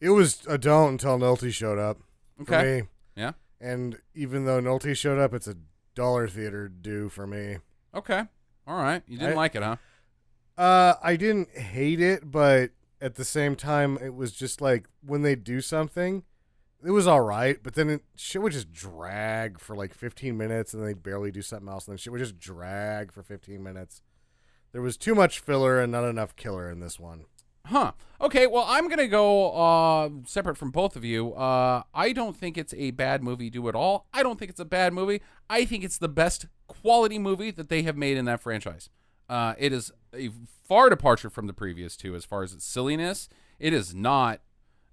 It was a don't until Nolte showed up. For Okay. me. Yeah. And even though Nolte showed up, it's a dollar theater due for me. Okay. All right. You didn't like it, huh? I didn't hate it, but at the same time, it was just like when they do something, it was all right, but then shit would just drag for like 15 minutes, and then they'd barely do something else, and then shit would just drag for 15 minutes. There was too much filler and not enough killer in this one. Huh. Okay, well, I'm going to go separate from both of you. I don't think it's a bad movie due at all. I don't think it's a bad movie. I think it's the best quality movie that they have made in that franchise. It is a far departure from the previous two as far as its silliness. It is not...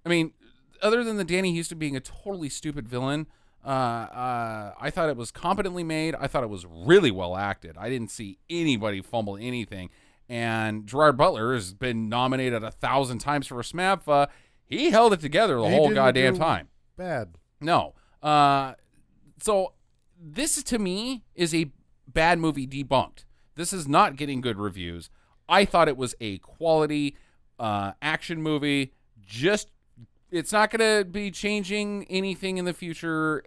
I mean, other than the Danny Houston being a totally stupid villain, I thought it was competently made. I thought it was really well acted. I didn't see anybody fumble anything. And Gerard Butler has been nominated 1,000 times for a SMAPFA. He held it together the whole didn't goddamn do time. Bad. No. So this, to me, is a bad movie debunked. This is not getting good reviews. I thought it was a quality action movie. It's not going to be changing anything in the future.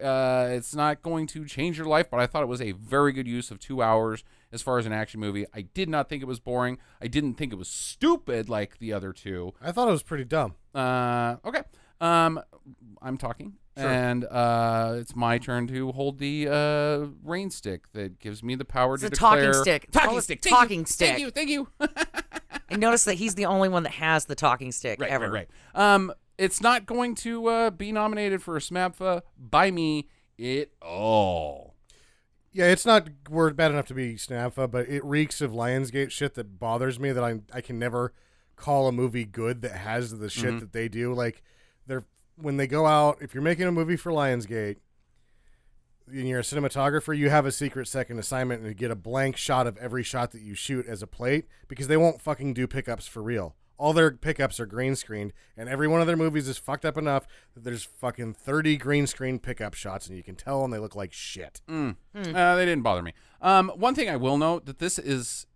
It's not going to change your life, but I thought it was a very good use of 2 hours as far as an action movie. I did not think it was boring. I didn't think it was stupid like the other two. I thought it was pretty dumb. Okay. I'm talking And it's my turn to hold the rain stick that gives me the power to It's a declare... talking stick. It's Talking called a stick. talking stick. Thank you. And notice that he's the only one that has the talking stick ever. Right. It's not going to be nominated for a SMAPFA by me at all. Yeah, it's not word bad enough to be SNAPFA, but it reeks of Lionsgate shit that bothers me that I can never call a movie good that has the shit that they do. Like, when they go out, if you're making a movie for Lionsgate and you're a cinematographer, you have a secret second assignment and you get a blank shot of every shot that you shoot as a plate because they won't fucking do pickups for real. All their pickups are green screened, and every one of their movies is fucked up enough that there's fucking 30 green screen pickup shots, and you can tell them they look like shit. They didn't bother me. One thing I will note that this is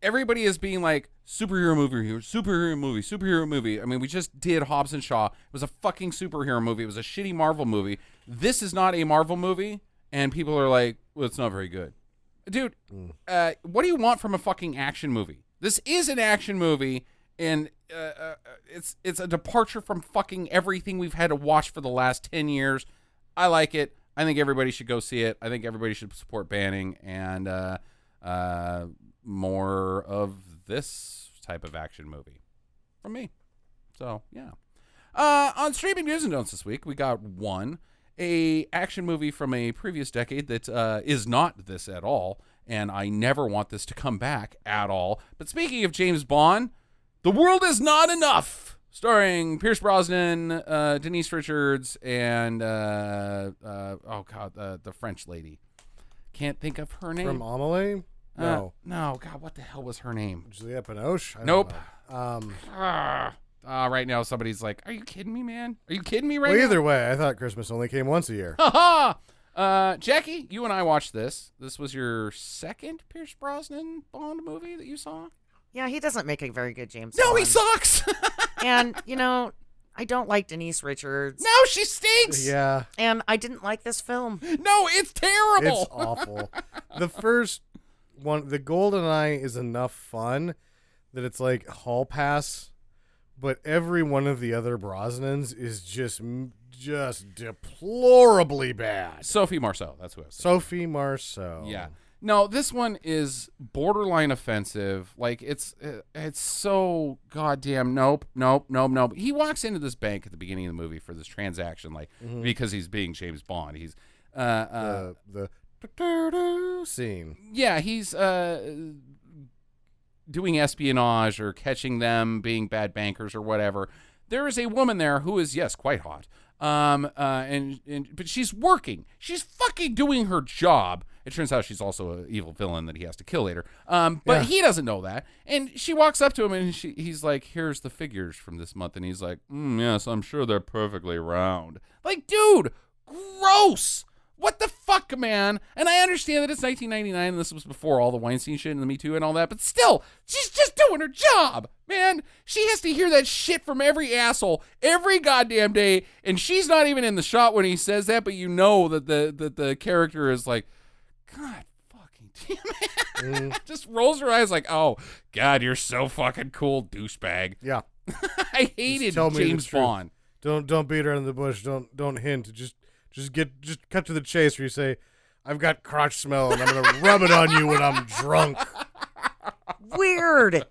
everybody is being like superhero movie. I mean, we just did Hobbs and Shaw. It was a fucking superhero movie. It was a shitty Marvel movie. This is not a Marvel movie, and people are like, well, it's not very good. Dude, what do you want from a fucking action movie? This is an action movie, and it's a departure from fucking everything we've had to watch for the last 10 years. I like it. I think everybody should go see it. I think everybody should support banning and more of this type of action movie from me. So, yeah. On streaming news and don'ts this week, we got a action movie from a previous decade that is not this at all, and I never want this to come back at all. But speaking of James Bond, The World Is Not Enough, starring Pierce Brosnan, Denise Richards, and the French lady. Can't think of her name. From Amelie? No. No, God, what the hell was her name? Juliette Binoche? Nope. Know. Right now, somebody's like, "Are you kidding me, man? Are you kidding me right Well, now?" either way, I thought Christmas only came once a year. Jackie, you and I watched this. This was your second Pierce Brosnan Bond movie that you saw? Yeah, he doesn't make a very good James No, Bond. he sucks! And, I don't like Denise Richards. No, she stinks! Yeah. And I didn't like this film. No, it's terrible! It's awful. The first one, the GoldenEye, is enough fun that it's like hall pass, but every one of the other Brosnans is just deplorably bad. Sophie Marceau, that's who I was saying. Sophie Marceau. Yeah. No, this one is borderline offensive. Like, it's so goddamn nope. He walks into this bank at the beginning of the movie for this transaction, like, because he's being James Bond. He's The scene. yeah, he's doing espionage or catching them being bad bankers or whatever. There is a woman there who is, yes, quite hot. But she's working. She's fucking doing her job. It turns out she's also an evil villain that he has to kill later. But he doesn't know that. And she walks up to him and he's like, "Here's the figures from this month." And he's like, "Yes, I'm sure they're perfectly round." Like, dude, gross. What the fuck, man? And I understand that it's 1999 and this was before all the Weinstein shit and the Me Too and all that, but still, she's just doing her job, man. She has to hear that shit from every asshole every goddamn day, and she's not even in the shot when he says that, but you know that the character is like, God fucking damn it. Just rolls her eyes like, "Oh, God, you're so fucking cool, douchebag." Yeah. I hated tell me the James truth. Bond. Don't beat around the bush. Don't hint. Just cut to the chase where you say, "I've got crotch smell and I'm gonna rub it on you when I'm drunk." Weird.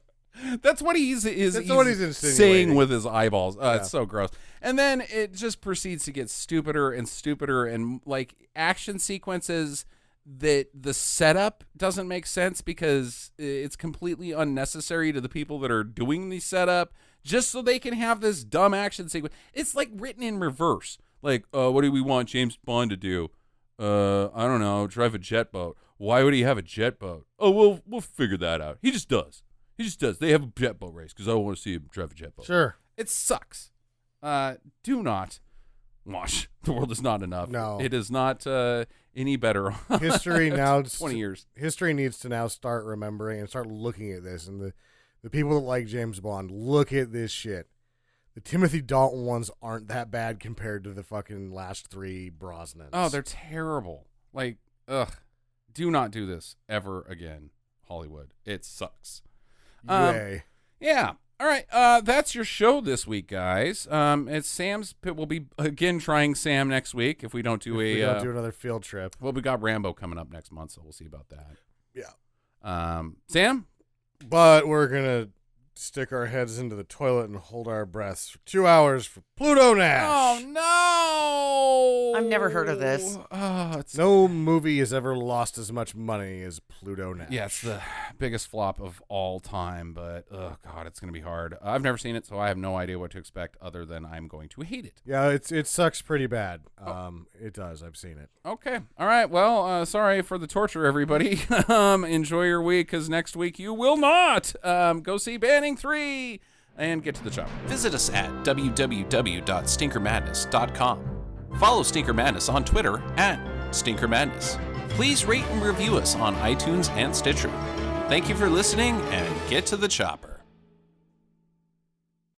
That's what he's insinuating. saying with his eyeballs. It's so gross. And then it just proceeds to get stupider and stupider, and like action sequences that the setup doesn't make sense because it's completely unnecessary to the people that are doing the setup just so they can have this dumb action sequence. It's like written in reverse. Like, what do we want James Bond to do? I don't know, drive a jet boat. Why would he have a jet boat? Oh, we'll figure that out. He just does. They have a jet boat race because I want to see him drive a jet boat. Sure. It sucks. Do not watch The World Is Not Enough. No. It is not any better. History now 20 years. History needs to now start remembering and start looking at this, and the people that like James Bond, look at this shit. The Timothy Dalton ones aren't that bad compared to the fucking last three Brosnans. Oh, they're terrible. Like, ugh. Do not do this ever again, Hollywood. It sucks. Yay. Yeah. All right, that's your show this week, guys. It's Sam's. We'll be again trying Sam next week if we don't do We don't do another field trip. Well, we got Rambo coming up next month, so we'll see about that. Yeah. Sam? But we're going to stick our heads into the toilet and hold our breaths for 2 hours for Pluto Nash. Oh, no. I've never heard of this. No movie has ever lost as much money as Pluto Nash. Yeah, it's the biggest flop of all time, but, oh, God, it's going to be hard. I've never seen it, so I have no idea what to expect other than I'm going to hate it. Yeah, it sucks pretty bad. It does. I've seen it. Okay. All right. Well, sorry for the torture, everybody. Enjoy your week, because next week you will not. Go see Banning 3 and get to the chopper. Visit us at www.stinkermadness.com. Follow Stinker Madness on Twitter at Stinker Madness. Please rate and review us on iTunes and Stitcher. Thank you for listening, and get to the chopper.